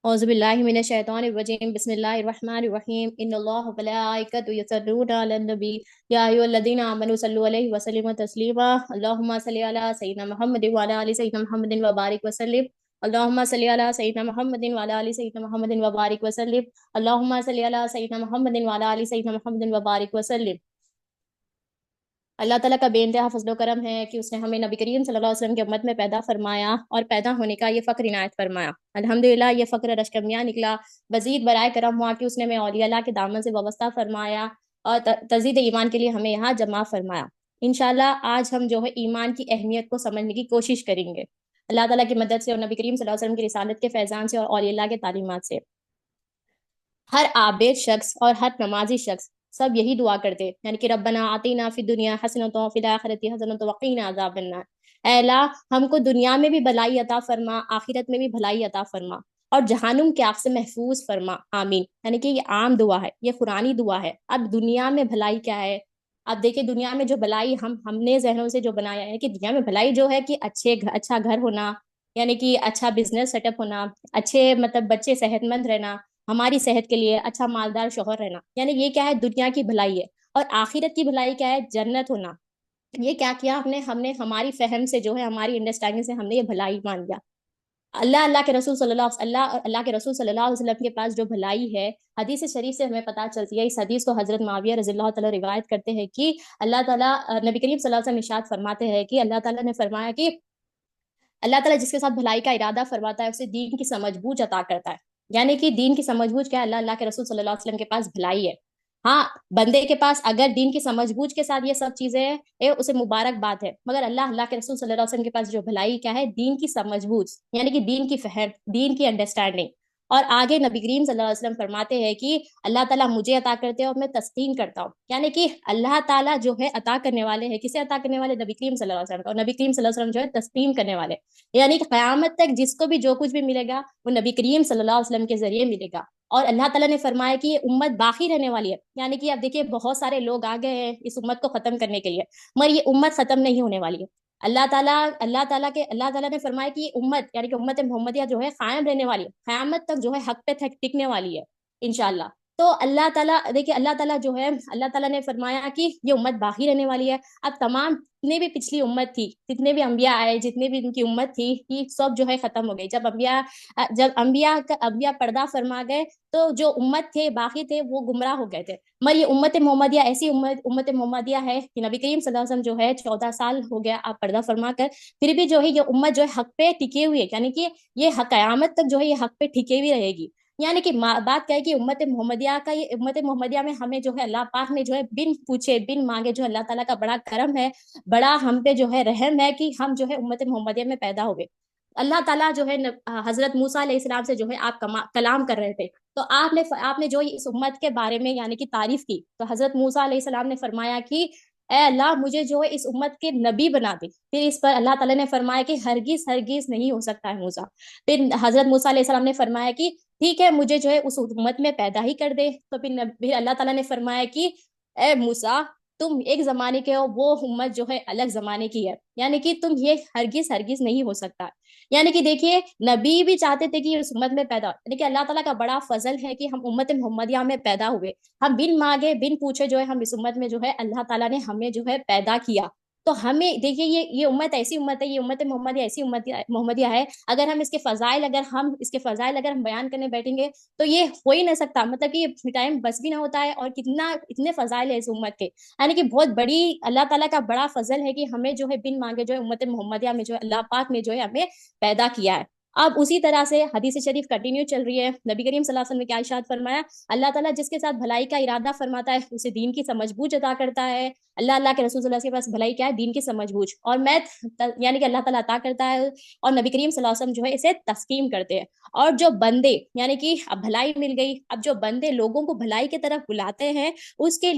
أعوذ بالله من الشيطان الرجيم بسم الله الرحمن الرحيم إن الله وملائكته يصلون على النبي يا أيها الذين آمنوا صلوا عليه وسلموا تسليما اللهم صل على سيدنا محمد وعلى آل سيدنا محمد وبارك وسلم اللهم صل على سيدنا محمد وعلى آل سيدنا محمد وبارك وسلم اللهم صل على سيدنا محمد وعلى آل سيدنا محمد وبارك وسلم اللہ تعالیٰ کا بے انتہا فضل و کرم ہے کہ اس نے ہمیں نبی کریم صلی اللہ علیہ وسلم کی امت میں پیدا فرمایا اور پیدا ہونے کا یہ فخر عنایت فرمایا۔ الحمدللہ یہ فخر رشکمیاں نکلا، مزید برائے کرم ہوا کہ اس نے ہمیں اولیاء اللہ کے دامن سے وابستہ فرمایا اور تزید ایمان کے لیے ہمیں یہاں جمع فرمایا۔ انشاءاللہ آج ہم جو ہے ایمان کی اہمیت کو سمجھنے کی کوشش کریں گے اللہ تعالیٰ کی مدد سے اور نبی کریم صلی اللہ علیہ وسلم کی رسالت کے فیضان سے اور اولیاء اللہ کے تعلیمات سے۔ ہر عابد شخص اور ہر نمازی شخص سب یہی دعا کرتے، یعنی کہ ربنا آتینا فی الدنیا حسنۃ وفی الآخرۃ حسنۃ وقینا عذاب النار، اے اللہ ہم کو دنیا میں بھی بھلائی عطا فرما، آخرت میں بھی بھلائی عطا فرما اور جہنم کے آگ سے محفوظ فرما، آمین۔ یعنی کہ یہ عام دعا ہے، یہ قرآنی دعا ہے۔ اب دنیا میں بھلائی کیا ہے؟ اب دیکھیں دنیا میں جو بھلائی ہم نے ذہنوں سے جو بنایا ہے کہ دنیا میں بھلائی جو ہے کہ اچھا گھر ہونا، یعنی کہ اچھا بزنس سیٹ اپ ہونا، اچھے مطلب بچے صحت مند رہنا، ہماری صحت کے لیے اچھا مالدار شوہر رہنا، یعنی یہ کیا ہے؟ دنیا کی بھلائی ہے۔ اور آخرت کی بھلائی کیا ہے؟ جنت ہونا۔ یہ کیا کیا ہم نے ہماری فہم سے جو ہے، ہماری انڈرسٹینڈنگ سے ہم نے یہ بھلائی مان لیا۔ اللہ کے رسول صلی اللہ کے رسول صلی اللہ علیہ وسلم کے پاس جو بھلائی ہے، حدیث شریف سے ہمیں پتہ چلتی ہے۔ اس حدیث کو حضرت معاویہ رضی اللہ تعالیٰ روایت کرتے ہیں کہ اللہ تعالیٰ نبی کریم صلی اللہ علیہ وسلم ارشاد فرماتے ہیں کہ اللہ تعالیٰ نے فرمایا کہ اللہ تعالیٰ جس کے ساتھ بھلائی کا ارادہ فرماتا ہے اسے دین کی سمجھ بوجھ عطا کرتا ہے۔ یعنی کہ دین کی سمجھ بوجھ کیا ہے؟ اللہ کے رسول صلی اللہ علیہ وسلم کے پاس بھلائی ہے۔ ہاں، بندے کے پاس اگر دین کی سمجھ بوجھ کے ساتھ یہ سب چیزیں ہیں، اسے مبارک بات ہے، مگر اللہ کے رسول صلی اللہ علیہ وسلم کے پاس جو بھلائی کیا ہے؟ دین کی سمجھ بوجھ، یعنی کہ دین کی فہم، دین کی انڈرسٹینڈنگ۔ اور آگے نبی کریم صلی اللہ علیہ وسلم فرماتے ہیں کہ اللہ تعالیٰ مجھے عطا کرتے ہیں اور میں تسلیم کرتا ہوں، یعنی کہ اللہ تعالیٰ جو ہے عطا کرنے والے ہیں، کسے عطا کرنے والے؟ نبی کریم صلی اللہ علیہ وسلم، اور نبی کریم صلی اللہ علیہ وسلم جو ہے تسلیم کرنے والے، یعنی کہ قیامت تک جس کو بھی جو کچھ بھی ملے گا وہ نبی کریم صلی اللہ علیہ وسلم کے ذریعے ملے گا۔ اور اللہ تعالیٰ نے فرمایا کہ یہ امت باقی رہنے والی ہے، یعنی کہ اب دیکھیے بہت سارے لوگ آ گئے ہیں اس امت کو ختم کرنے کے لیے، مگر یہ امت ختم نہیں ہونے والی ہے۔ اللہ تعالیٰ نے فرمایا کہ یہ امت، یعنی کہ امت محمدیہ جو ہے قائم رہنے والی ہے، قیامت تک جو ہے حق پہ ٹکنے والی ہے انشاءاللہ۔ تو اللہ تعالیٰ دیکھیے، اللہ تعالیٰ جو ہے، اللہ تعالیٰ نے فرمایا کہ یہ امت باقی رہنے والی ہے۔ اب تمام جتنے بھی پچھلی امت تھی، جتنے بھی انبیاء آئے، جتنے بھی ان کی امت تھی، یہ سب جو ہے ختم ہو گئی۔ جب انبیاء پردہ فرما گئے تو جو امت تھے باقی تھے وہ گمراہ ہو گئے تھے، مگر یہ امت محمدیہ ایسی امت محمدیہ ہے کہ نبی کریم صلی اللہ علیہ وسلم جو ہے 14 سال ہو گیا آپ پردہ فرما کر، پھر بھی جو ہے یہ امت جو ہے حق پہ ٹکے ہوئی ہے، یعنی کہ یہ قیامت تک جو ہے یہ حق پہ ٹکے ہوئی رہے گی۔ یعنی کہ بات کیا ہے کہ امت محمدیہ میں ہمیں جو ہے اللہ پاک نے جو ہے بن پوچھے بن مانگے جو اللہ تعالیٰ کا بڑا کرم ہے، بڑا ہم پہ جو ہے رحم ہے کہ ہم جو ہے امت محمدیہ میں پیدا ہوئے۔ اللہ تعالیٰ جو ہے حضرت موسیٰ علیہ السلام سے جو ہے آپ کلام کر رہے تھے، تو آپ نے جو اس امت کے بارے میں یعنی کہ تعریف کی، تو حضرت موسیٰ علیہ السلام نے فرمایا کہ اے اللہ مجھے جو ہے اس امت کے نبی بنا دے۔ پھر اس پر اللہ تعالیٰ نے فرمایا کہ ہرگز ہرگز نہیں ہو سکتا ہے موسیٰ۔ پھر حضرت موسیٰ علیہ السلام نے فرمایا کہ ٹھیک ہے مجھے جو ہے اس امت میں پیدا ہی کر دے۔ تو پھر اللہ تعالیٰ نے فرمایا کہ اے موسیٰ تم ایک زمانے کے ہو، وہ امت جو ہے الگ زمانے کی ہے، یعنی کہ تم یہ ہرگز ہرگز نہیں ہو سکتا۔ یعنی کہ دیکھیے نبی بھی چاہتے تھے کہ اس امت میں پیدا ہو، یعنی کہ اللہ تعالیٰ کا بڑا فضل ہے کہ ہم امت محمدیہ میں پیدا ہوئے، ہم بن مانگے بن پوچھے جو ہے ہم اس امت میں جو ہے اللہ تعالیٰ نے ہمیں جو ہے پیدا کیا۔ تو ہمیں دیکھیے یہ امت ایسی امت ہے، یہ امت محمدیہ ایسی محمدیہ ہے، اگر ہم اس کے فضائل اگر ہم بیان کرنے بیٹھیں گے تو یہ ہو ہی نہیں سکتا، مطلب کہ یہ ٹائم بس بھی نہ ہوتا ہے، اور اتنے فضائل ہے اس امت کے، یعنی کہ بہت بڑی اللہ تعالیٰ کا بڑا فضل ہے کہ ہمیں جو ہے بن مانگے جو ہے امت محمدیہ میں جو ہے اللہ پاک نے جو ہے ہمیں پیدا کیا ہے۔ اب اسی طرح سے حدیث شریف کنٹینیو چل رہی ہے، نبی کریم صلی اللہ علیہ وسلم نے کیا ارشاد فرمایا؟ اللہ تعالیٰ جس کے ساتھ بھلائی کا ارادہ فرماتا ہے اسے دین کی سمجھ بوجھ عطا کرتا ہے۔ اللہ کے رسول صلی اللہ علیہ وسلم کے پاس بھلائی کیا ہے؟ دین کی سمجھ بوجھ، اور یعنی کہ اللہ تعالیٰ عطا کرتا ہے، اور نبی کریم صلی اللہ علیہ وسلم جو ہے اسے تسلیم کرتے ہیں۔ اور جو بندے یعنی کہ اب بھلائی مل گئی، اب جو بندے لوگوں کو بھلائی کی طرف بلاتے ہیں اس کے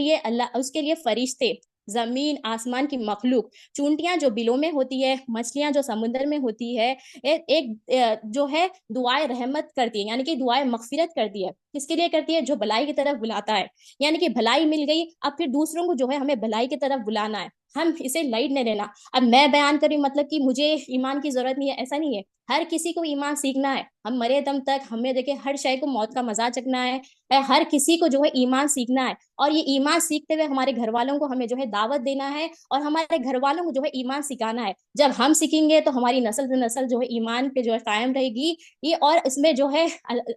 لیے فرشتے، زمین آسمان کی مخلوق، چونٹیاں جو بلوں میں ہوتی ہے، مچھلیاں جو سمندر میں ہوتی ہے، ایک جو ہے دعائے رحمت کرتی ہے، یعنی کہ دعائے مغفرت کرتی ہے۔ کس کے لیے کرتی ہے؟ جو بھلائی کی طرف بلاتا ہے، یعنی کہ بھلائی مل گئی، اب پھر دوسروں کو جو ہے ہمیں بھلائی کی طرف بلانا ہے، ہم اسے لائٹ نہیں لینا۔ اب میں بیان کری مطلب کہ مجھے ایمان کی ضرورت نہیں ہے، ایسا نہیں ہے۔ ہر کسی کو ایمان سیکھنا ہے. ہم مرے دم تک ہمیں دیکھیں ہر شے کو موت کا مزہ چکھنا ہے. ہر کسی کو جو ہے ایمان سیکھنا ہے, اور یہ ایمان سیکھتے ہوئے ہمارے گھر والوں کو ہمیں جو ہے دعوت دینا ہے, اور ہمارے گھر والوں کو جو ہے ایمان سکھانا ہے. جب ہم سیکھیں گے تو ہماری نسل سے نسل جو ہے ایمان پہ جو ہے قائم رہے گی, یہ اور اس میں جو ہے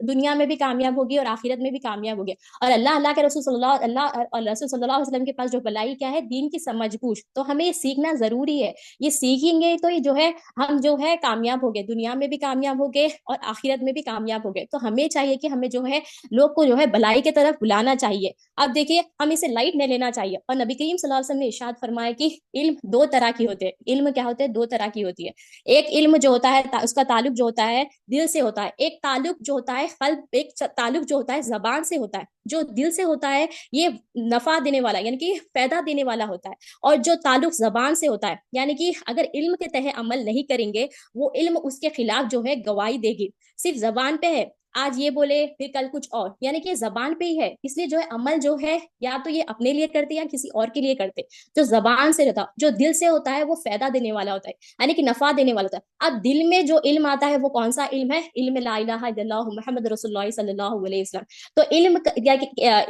دنیا میں بھی کامیاب ہوگی اور آخرت میں بھی کامیاب ہوگی. اور اللہ کے رسول صلی اللہ علیہ وسلم کے پاس جو بلائی کیا ہے, دین کی سمجھ بوجھ. تو ہمیں یہ سیکھنا ضروری ہے. یہ سیکھیں گے تو یہ جو ہے ہم جو ہے کامیاب ہو گئے, دنیا میں بھی کامیاب ہو گئے اور آخرت میں بھی کامیاب ہو گئے. تو ہمیں چاہیے کہ ہمیں جو ہے لوگ کو جو ہے بلائی کی طرف بلانا چاہیے. اب دیکھیے ہم اسے لائٹ نہیں لینا چاہیے. اور نبی کریم صلی اللہ علیہ وسلم نے ارشاد فرمایا کہ علم دو طرح کی ہوتے ہیں. علم کیا ہوتے ہیں؟ دو طرح کی ہوتی ہے. ایک علم جو ہوتا ہے اس کا تعلق جو ہوتا ہے دل سے ہوتا ہے. ایک تعلق جو ہوتا ہے قلب, ایک تعلق جو ہوتا ہے زبان سے ہوتا ہے. جو دل سے ہوتا ہے یہ نفع دینے والا یعنی کہ فائدہ دینے والا ہوتا ہے. اور جو تعلق زبان سے ہوتا ہے یعنی کہ اگر علم کے تحت عمل نہیں کریں گے, وہ علم اس کے خلاف جو ہے گواہی دے گی. صرف زبان پہ ہے, آج یہ بولے پھر کل کچھ اور, یعنی کہ زبان پہ ہی ہے. اس لیے جو ہے عمل جو ہے یا تو یہ اپنے لیے کرتے یا کسی اور کے لیے کرتے. جو زبان سے رہتا, جو دل سے ہوتا ہے وہ فائدہ دینے والا ہوتا ہے, یعنی کہ نفع دینے والا ہوتا ہے. اب دل میں جو علم آتا ہے وہ کون سا علم ہے؟ علم لا الہ الا اللہ محمد رسول اللہ صلی اللہ علیہ وسلم. تو علم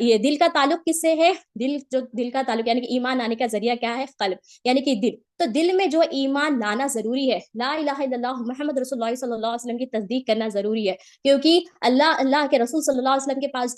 یہ دل کا تعلق کس سے ہے؟ دل کا تعلق یعنی کہ ایمان آنے کا ذریعہ کیا ہے؟ قلب, یعنی کہ دل. تو دل میں جو ایمان لانا ضروری ہے. لا الہ الا اللہ محمد رسول اللہ صلی اللہ علیہ وسلم کی تصدیق کرنا ضروری ہے, کیونکہ اللہ کے رسول صلی اللہ علیہ وسلم کے پاس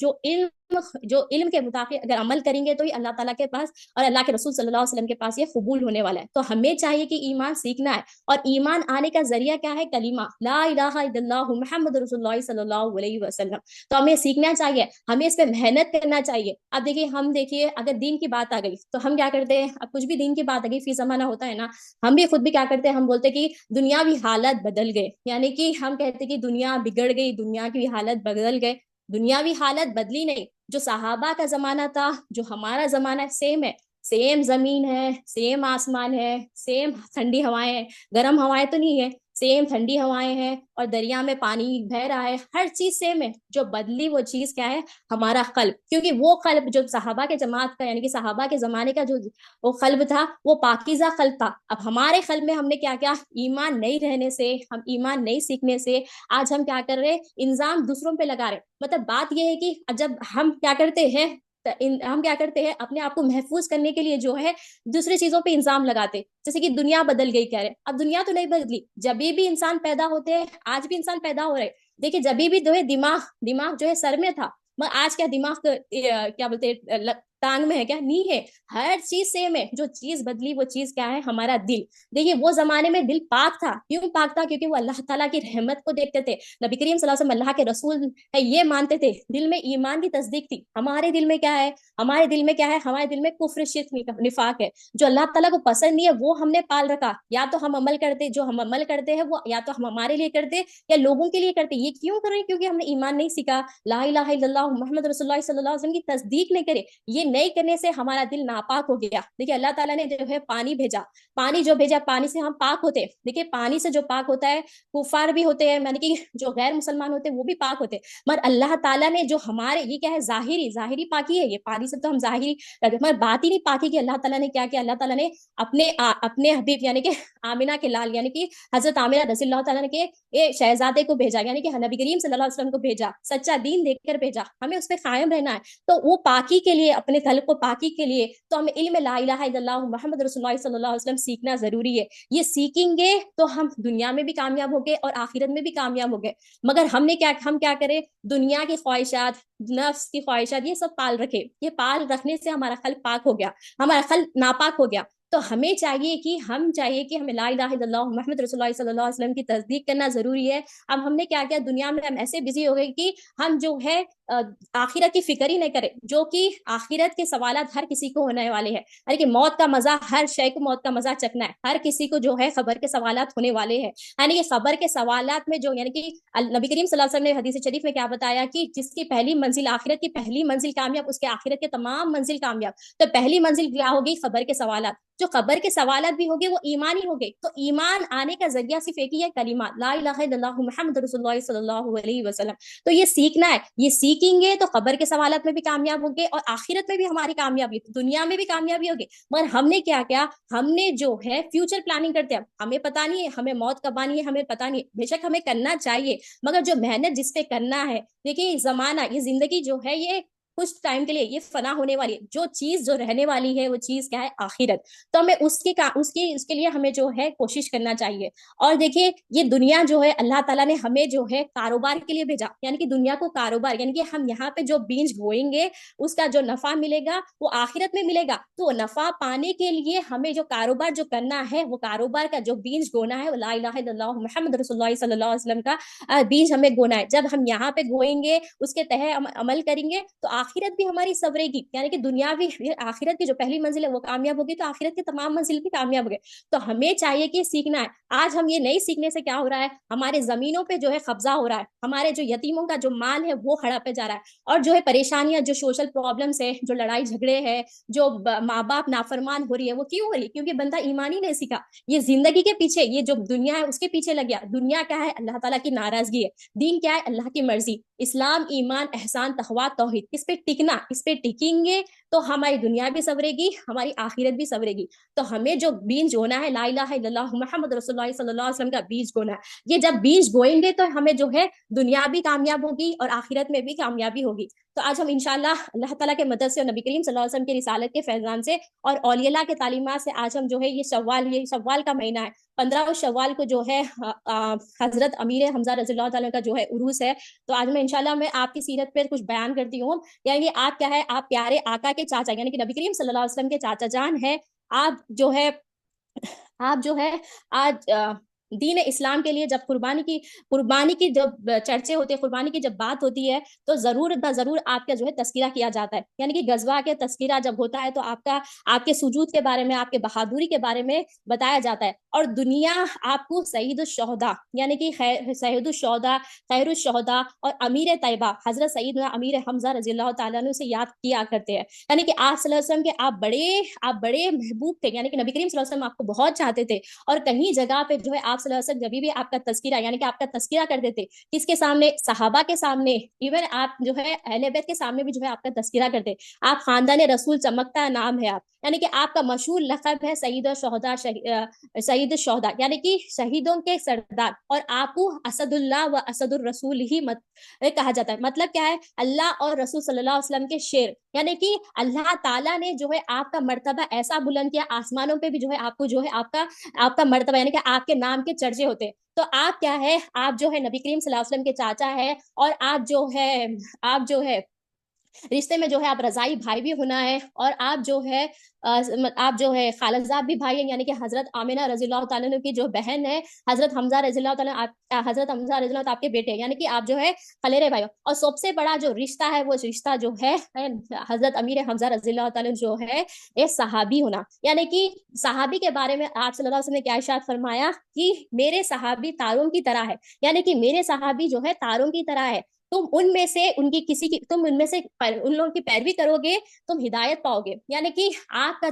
جو علم کے مطابق اگر عمل کریں گے تو یہ اللہ تعالیٰ کے پاس اور اللہ کے رسول صلی اللہ علیہ وسلم کے پاس یہ قبول ہونے والا ہے. تو ہمیں چاہیے کہ ایمان سیکھنا ہے, اور ایمان آنے کا ذریعہ کیا ہے؟ کلمہ لا الہ الا اللہ محمد رسول اللہ صلی اللہ علیہ وسلم. تو ہمیں سیکھنا چاہیے, ہمیں اس پہ محنت کرنا چاہیے. اب دیکھیے اگر دین کی بات آ گئی تو ہم کیا کرتے ہیں؟ اب کچھ بھی دین کی بات آ گئی, فی زمانہ ہوتا ہے نا, ہم بھی خود بھی کیا کرتے ہیں, ہم بولتے کہ دنیاوی حالت بدل گئے, یعنی کہ ہم کہتے کہ دنیا بگڑ گئی, دنیا کی حالت بدل گئے. دنیاوی حالت بدلی نہیں. جو صحابہ کا زمانہ تھا, جو ہمارا زمانہ ہے, سیم ہے. سیم زمین ہے, سیم آسمان ہے, سیم ٹھنڈی ہوائیں ہیں, گرم ہوائیں تو نہیں ہے, سیم ٹھنڈی ہوائیں ہیں, اور دریا میں پانی بہ رہا ہے, ہر چیز سیم ہے. جو بدلی وہ چیز کیا ہے؟ ہمارا قلب. کیونکہ وہ قلب جو صحابہ کے جماعت کا یعنی کہ صحابہ کے زمانے کا جو وہ قلب تھا وہ پاکیزہ قلب تھا. اب ہمارے قلب میں ہم نے کیا ایمان نہیں رہنے سے, ہم ایمان نہیں سیکھنے سے آج ہم کیا کر رہے؟ الزام دوسروں پہ لگا رہے. مطلب بات یہ ہے کہ جب ہم کیا کرتے ہیں اپنے آپ کو محفوظ کرنے کے لیے جو ہے دوسری چیزوں پہ الزام لگاتے, جیسے کہ دنیا بدل گئی کہہ رہے. اب دنیا تو نہیں بدلی, جب بھی انسان پیدا ہوتے ہیں, آج بھی انسان پیدا ہو رہے. دیکھیے جب بھی جو ہے دماغ جو ہے سر میں تھا, آج کیا دماغ کیا بولتے ٹانگ میں ہے کیا؟ نہیں ہے. ہر چیز سیم ہے. جو چیز بدلی وہ چیز کیا ہے؟ ہمارا دل. دیکھیے وہ زمانے میں دل پاک تھا. کیوں پاک تھا؟ کیونکہ وہ اللہ تعالیٰ کی رحمت کو دیکھتے تھے. نبی کریم صلی اللہ علیہ وسلم اللہ کے رسول ہے یہ مانتے تھے. دل میں ایمان کی تصدیق تھی. ہمارے دل میں کیا ہے؟ ہمارے دل میں کفر شرک نفاق ہے. جو اللہ تعالیٰ کو پسند نہیں ہے وہ ہم نے پال رکھا. یا تو ہم عمل کرتے, جو ہم عمل کرتے ہیں وہ یا تو ہم ہمارے لیے کرتے یا لوگوں کے لیے کرتے. یہ کیوں کریں؟ کیونکہ ہم نے ایمان نہیں سیکھا, لا الہ الا اللہ محمد رسول اللہ صلی اللہ علیہ وسلم کی تصدیق نہیں کرے. یہ نہیں کرنے سے ہمارا دل ناپاک ہو گیا. دیکھیے اللہ تعالیٰ نے جو ہے پانی بھیجا, پانی سے ہم پاک ہوتے. دیکھیے پانی سے جو پاک ہوتا ہے, کفار بھی ہوتے ہیں, یعنی کہ جو غیر مسلمان ہوتے ہیں وہ بھی پاک ہوتے ہیں. مگر اللہ تعالیٰ نے جو ہمارے یہ کیا ہے؟ ظاہری پاکی ہے. یہ پانی سے تو ہم ظاہری کرتے, مگر باطنی پاکی کی اللہ تعالیٰ نے کیا کیا؟ اللہ تعالیٰ نے اپنے حبیب یعنی کہ آمینہ کے لال یعنی کہ حضرت آمینہ رضی اللہ تعالیٰ نے کے شہزادے کو بھیجا, یعنی کہ نبی کریم صلی اللہ علیہ وسلم کو بھیجا, سچا دین دے کر بھیجا. ہمیں اس پہ قائم رہنا ہے. تو وہ پاکی کے لیے, اپنے قلب کو پاکی کے لیے تو ہمیں علم لا الہ الا اللہ محمد رسول اللہ صلی اللہ علیہ وسلم سیکھنا ضروری ہے. یہ سیکھیں گے تو ہم دنیا میں بھی کامیاب ہو گئے اور آخرت میں بھی کامیاب ہو گئے. مگر ہم کیا کریں؟ دنیا کی خواہشات, نفس کی خواہشات یہ سب پال رکھے. یہ پال رکھنے سے ہمارا قلب پاک ہو گیا, ہمارا قلب ناپاک ہو گیا. تو ہمیں چاہیے کہ ہمیں لا الہ الا اللہ محمد رسول اللہ صلی اللہ علیہ وسلم کی تصدیق کرنا ضروری ہے. اب ہم نے کیا کیا؟ دنیا میں ہم ایسے بزی ہو گئے کہ ہم جو ہے آخرت کی فکر ہی نہیں کرے, جو کہ آخرت کے سوالات ہر کسی کو ہونے والے ہیں. یعنی کہ موت کا مزہ, ہر شے کو موت کا مزہ چکنا ہے. ہر کسی کو جو ہے خبر کے سوالات ہونے والے ہیں. یعنی کہ خبر کے سوالات میں جو یعنی کہ نبی کریم صلی اللہ علیہ وسلم نے حدیث شریف میں کیا بتایا کہ جس کی پہلی منزل آخرت کی پہلی منزل کامیاب, اس کے آخرت کے تمام منزل کامیاب. تو پہلی منزل کیا ہوگی؟ خبر کے سوالات. جو قبر کے سوالات بھی ہوگے وہ ایمان ہی ہوگے. تو ایمان آنے کا ذریعہ صرف ایک ہی ہے، کلمہ لا الہ الا اللہ محمد رسول اللہ صلی اللہ علیہ وسلم. تو یہ سیکھنا ہے، یہ سیکھیں گے تو قبر کے سوالات میں بھی کامیاب ہوں گے اور آخرت میں بھی ہماری کامیابی، دنیا میں بھی کامیابی ہوگی. مگر ہم نے کیا کیا، ہم نے جو ہے فیوچر پلاننگ کرتے ہیں، ہمیں پتہ نہیں ہے ہمیں موت کب آنی ہے، ہمیں پتہ نہیں. بے شک ہمیں کرنا چاہیے، مگر جو محنت جس پہ کرنا ہے، دیکھیے زمانہ، یہ زندگی جو ہے یہ کچھ ٹائم کے لیے یہ فنا ہونے والی ہے. جو چیز جو رہنے والی ہے وہ چیز کیا ہے، آخرت. تو ہمیں اس کے لیے ہمیں جو ہے کوشش کرنا چاہیے. اور دیکھیے یہ دنیا جو ہے اللہ تعالیٰ نے ہمیں جو ہے کاروبار کے لیے بھیجا، یعنی کہ دنیا کو کاروبار، یعنی کہ ہم یہاں پہ جو بیج بوئیں گے اس کا جو نفع ملے گا وہ آخرت میں ملے گا. تو نفع پانے کے لیے ہمیں جو کاروبار جو کرنا ہے، وہ کاروبار کا جو بیج بونا ہے وہ لا الہ الا اللہ محمد رسول اللہ صلی اللہ علیہ وسلم کا بیج ہمیں بونا ہے. جب ہم یہاں پہ بوئیں گے، اس کے تحت عمل کریں گے تو آخرت بھی ہماری سورے گی. یعنی کہ دنیاوی آخرت کی جو پہلی منزل ہے وہ کامیاب ہوگی تو آخرت کی تمام منزل بھی کامیاب ہوگی. تو ہمیں چاہیے کہ سیکھنا ہے. آج ہم یہ نہیں سیکھنے سے کیا ہو رہا ہے، ہمارے زمینوں پہ جو ہے قبضہ ہو رہا ہے، ہمارے جو یتیموں کا جو مال ہے وہ ہڑپے جا رہا ہے. اور جو ہے پریشانیاں، جو سوشل پرابلمس ہے، جو لڑائی جھگڑے ہیں، جو ماں باپ نافرمان ہو رہی ہے، وہ کیوں ہو رہی ہے؟ کیونکہ بندہ ایمان ہی نہیں سیکھا. یہ زندگی کے پیچھے، یہ جو دنیا ہے اس کے پیچھے لگ گیا. دنیا کیا ہے، اللہ تعالیٰ کی ناراضگی ہے. دین کیا ہے، اللہ کی مرضی. اسلام، ایمان، احسان، تقویٰ، توحید، اس پہ ٹکنا، اس پہ ٹکیں گے تو ہماری دنیا بھی سنورے گی، ہماری آخرت بھی سنورے گی. تو ہمیں جو بیج بونا ہے، لا الہ الا اللہ محمد رسول اللہ صلی اللہ علیہ وسلم کا بیج بونا ہے. یہ جب بیج بوئیں گے تو ہمیں جو ہے دنیا بھی کامیاب ہوگی اور آخرت میں بھی کامیابی ہوگی. تو آج ہم انشاءاللہ اللہ تعالیٰ کے مدد سے اور نبی کریم صلی اللہ علیہ وسلم کی رسالت کے فیضان سے اور اولیاء اللہ کے تعلیمات سے آج ہم جو ہے یہ شوال کا مہینہ ہے، 15 شوال کو جو ہے حضرت امیر حمزہ رضی اللہ تعالیٰ کا جو ہے عروس ہے. تو آج میں انشاءاللہ میں آپ کی سیرت پہ کچھ بیان کرتی ہوں. یعنی آپ کیا ہے، آپ پیارے آقا کے چاچا یعنی کہ نبی کریم صلی اللہ علیہ وسلم کے چاچا جان ہے. آپ جو ہے آج دین اسلام کے لیے جب قربانی کی جب چرچے ہوتے ہیں، قربانی کی جب بات ہوتی ہے تو ضرور آپ کا جو ہے تذکرہ کیا جاتا ہے. یعنی کہ غزوہ کے تذکرہ جب ہوتا ہے تو آپ کے سجود کے بارے میں، آپ کے بہادری کے بارے میں بتایا جاتا ہے. اور دنیا آپ کو سید الشہداء یعنی کہ سید الشہداء، خیر الشہداء اور امیر طیبہ حضرت سیدنا امیر حمزہ رضی اللہ تعالیٰ عنہ سے یاد کیا کرتے ہیں. یعنی کہ آپ صلی اللہ علیہ وسلم کے آپ بڑے محبوب تھے. یعنی کہ نبی کریم صلی اللہ علیہ وسلم آپ کو بہت چاہتے تھے. اور کہیں جگہ پہ جو ہے آپ صلی اللہ علیہ وسلم جب بھی آپ کا تذکرہ یعنی کہ آپ کا تذکرہ کرتے تھے، کس کے سامنے؟ صحابہ کے سامنے. ایون آپ جو ہے اہل بیت کے سامنے بھی جو ہے آپ کا تذکرہ کرتے. آپ خاندان رسول چمکتا نام ہے آپ، یعنی کہ آپ کا مشہور لقب ہے سید الشہداء یعنی کہ شہیدوں کے سردار. اور آپ کو اسد اللہ و اسد الرسول ہی کہا جاتا ہے. مطلب کیا ہے؟ اللہ اور رسول صلی اللہ علیہ وسلم کے شیر. یعنی کہ اللہ تعالیٰ نے جو ہے آپ کا مرتبہ ایسا بلند کیا، آسمانوں پہ بھی جو ہے آپ کو جو ہے آپ کا مرتبہ یعنی کہ آپ کے نام کے چرچے ہوتے. تو آپ کیا ہے، آپ جو ہے نبی کریم صلی اللہ علیہ وسلم کے چاچا ہے. اور آپ جو ہے رشتے میں جو ہے آپ رضائی بھائی بھی ہونا ہے. اور آپ جو ہے خالصزاد بھی بھائی ہیں، یعنی کہ حضرت آمنہ رضی اللہ تعالیٰ عنہ کی جو بہن ہے حضرت حمزہ رضی اللہ تعالیٰ حضرت حمزہ رضی اللہ آپ کے بیٹے، یعنی کہ آپ جو ہے خلیرے بھائی. اور سب سے بڑا جو رشتہ ہے وہ رشتہ جو ہے حضرت امیر حمزہ رضی اللہ تعالیٰ جو ہے ایک صحابی ہونا. یعنی کہ صحابی کے بارے میں آپ صلی اللہ علیہ وسلم نے کیا ارشاد فرمایا کہ میرے صحابی تاروں کی طرح ہے. یعنی کہ میرے صحابی جو ہے تاروں کی طرح ہے. تم ان میں سے ان لوگوں کی پیروی کرو گے، تم ہدایت پاؤ گے. یعنی کہ آپ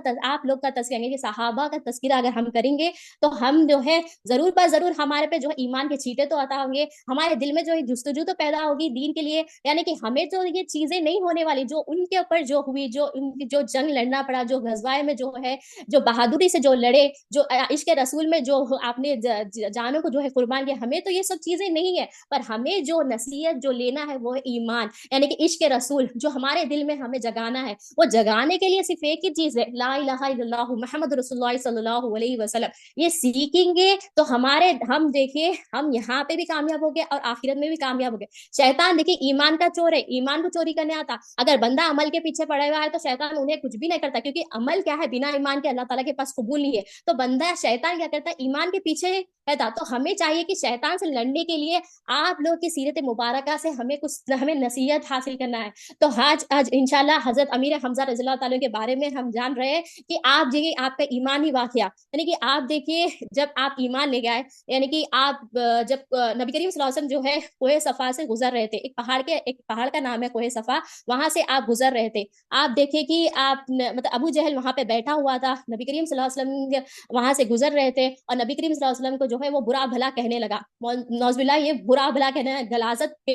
لوگ کا تذکرہ یعنی کہ صحابہ کا تذکرہ اگر ہم کریں گے تو ہم جو ہے ضرور پر ضرور ہمارے پہ جو ہے ایمان کے چھینٹے تو عطا ہوں گے، ہمارے دل میں جو ہے جستجو تو پیدا ہوگی دین کے لیے. یعنی کہ ہمیں تو یہ چیزیں نہیں ہونے والی جو ان کے اوپر جو ہوئی، جو جنگ لڑنا پڑا، جو غزوائے میں جو ہے جو بہادری سے جو لڑے، جو عشق رسول میں جو آپ نے جانوں کو جو ہے قربان کیا. ہمیں تو یہ سب چیزیں نہیں ہے، پر ہمیں جو نصیحت جو لینا ہے وہ ہے ایمان. یعنی کہ عشق رسول جو ہمارے دل میں ہمیں جگانا ہے، وہ جگانے کے لیے صرف ایک ہی چیز ہے، لا الہ الا اللہ محمد رسول اللہ صلی اللہ علیہ وسلم. یہ سیکھیں گے تو ہم دیکھیے ہم یہاں پہ بھی کامیاب ہو گے اور آخرت میں بھی کامیاب ہو گے. شیطان دیکھیے ایمان کا چور ہے، ایمان کو چوری کرنے آتا. اگر بندہ عمل کے پیچھے پڑے ہوا ہے تو شیطان انہیں کچھ بھی نہیں کرتا، کیونکہ عمل کیا ہے، بنا ایمان کے اللہ تعالیٰ کے پاس قبول نہیں ہے. تو بندہ شیطان کیا کرتا ہے، ایمان کے پیچھے تھا. تو ہمیں چاہیے کہ شیطان سے لڑنے کے لیے آپ لوگ کی سیرت مبارکہ سے ہمیں نصیحت حاصل کرنا ہے. تو آج انشاءاللہ حضرت امیر حمزہ رضی اللہ تعالیٰ کے بارے میں ہم جان رہے ہیں کہ آپ دیکھیے آپ کا ایمانی واقعہ، یعنی کہ آپ دیکھیے جب آپ ایمان لے گئے، یعنی کہ آپ جب نبی کریم صلی اللہ علیہ وسلم جو ہے کوہ صفا سے گزر رہے تھے، ایک پہاڑ کا نام ہے کوہ صفا، وہاں سے آپ گزر رہے تھے. آپ دیکھیں کہ آپ مطلب ابو جہل وہاں پہ بیٹھا ہوا تھا، نبی کریم صلی اللہ علیہ وسلم وہاں سے گزر رہے تھے، اور نبی کریم صلی اللہ علیہ وسلم کو جو ہے وہ برا بھلا کہنے لگا، نوز باللہ یہ برا بھلا کہنے غلاظت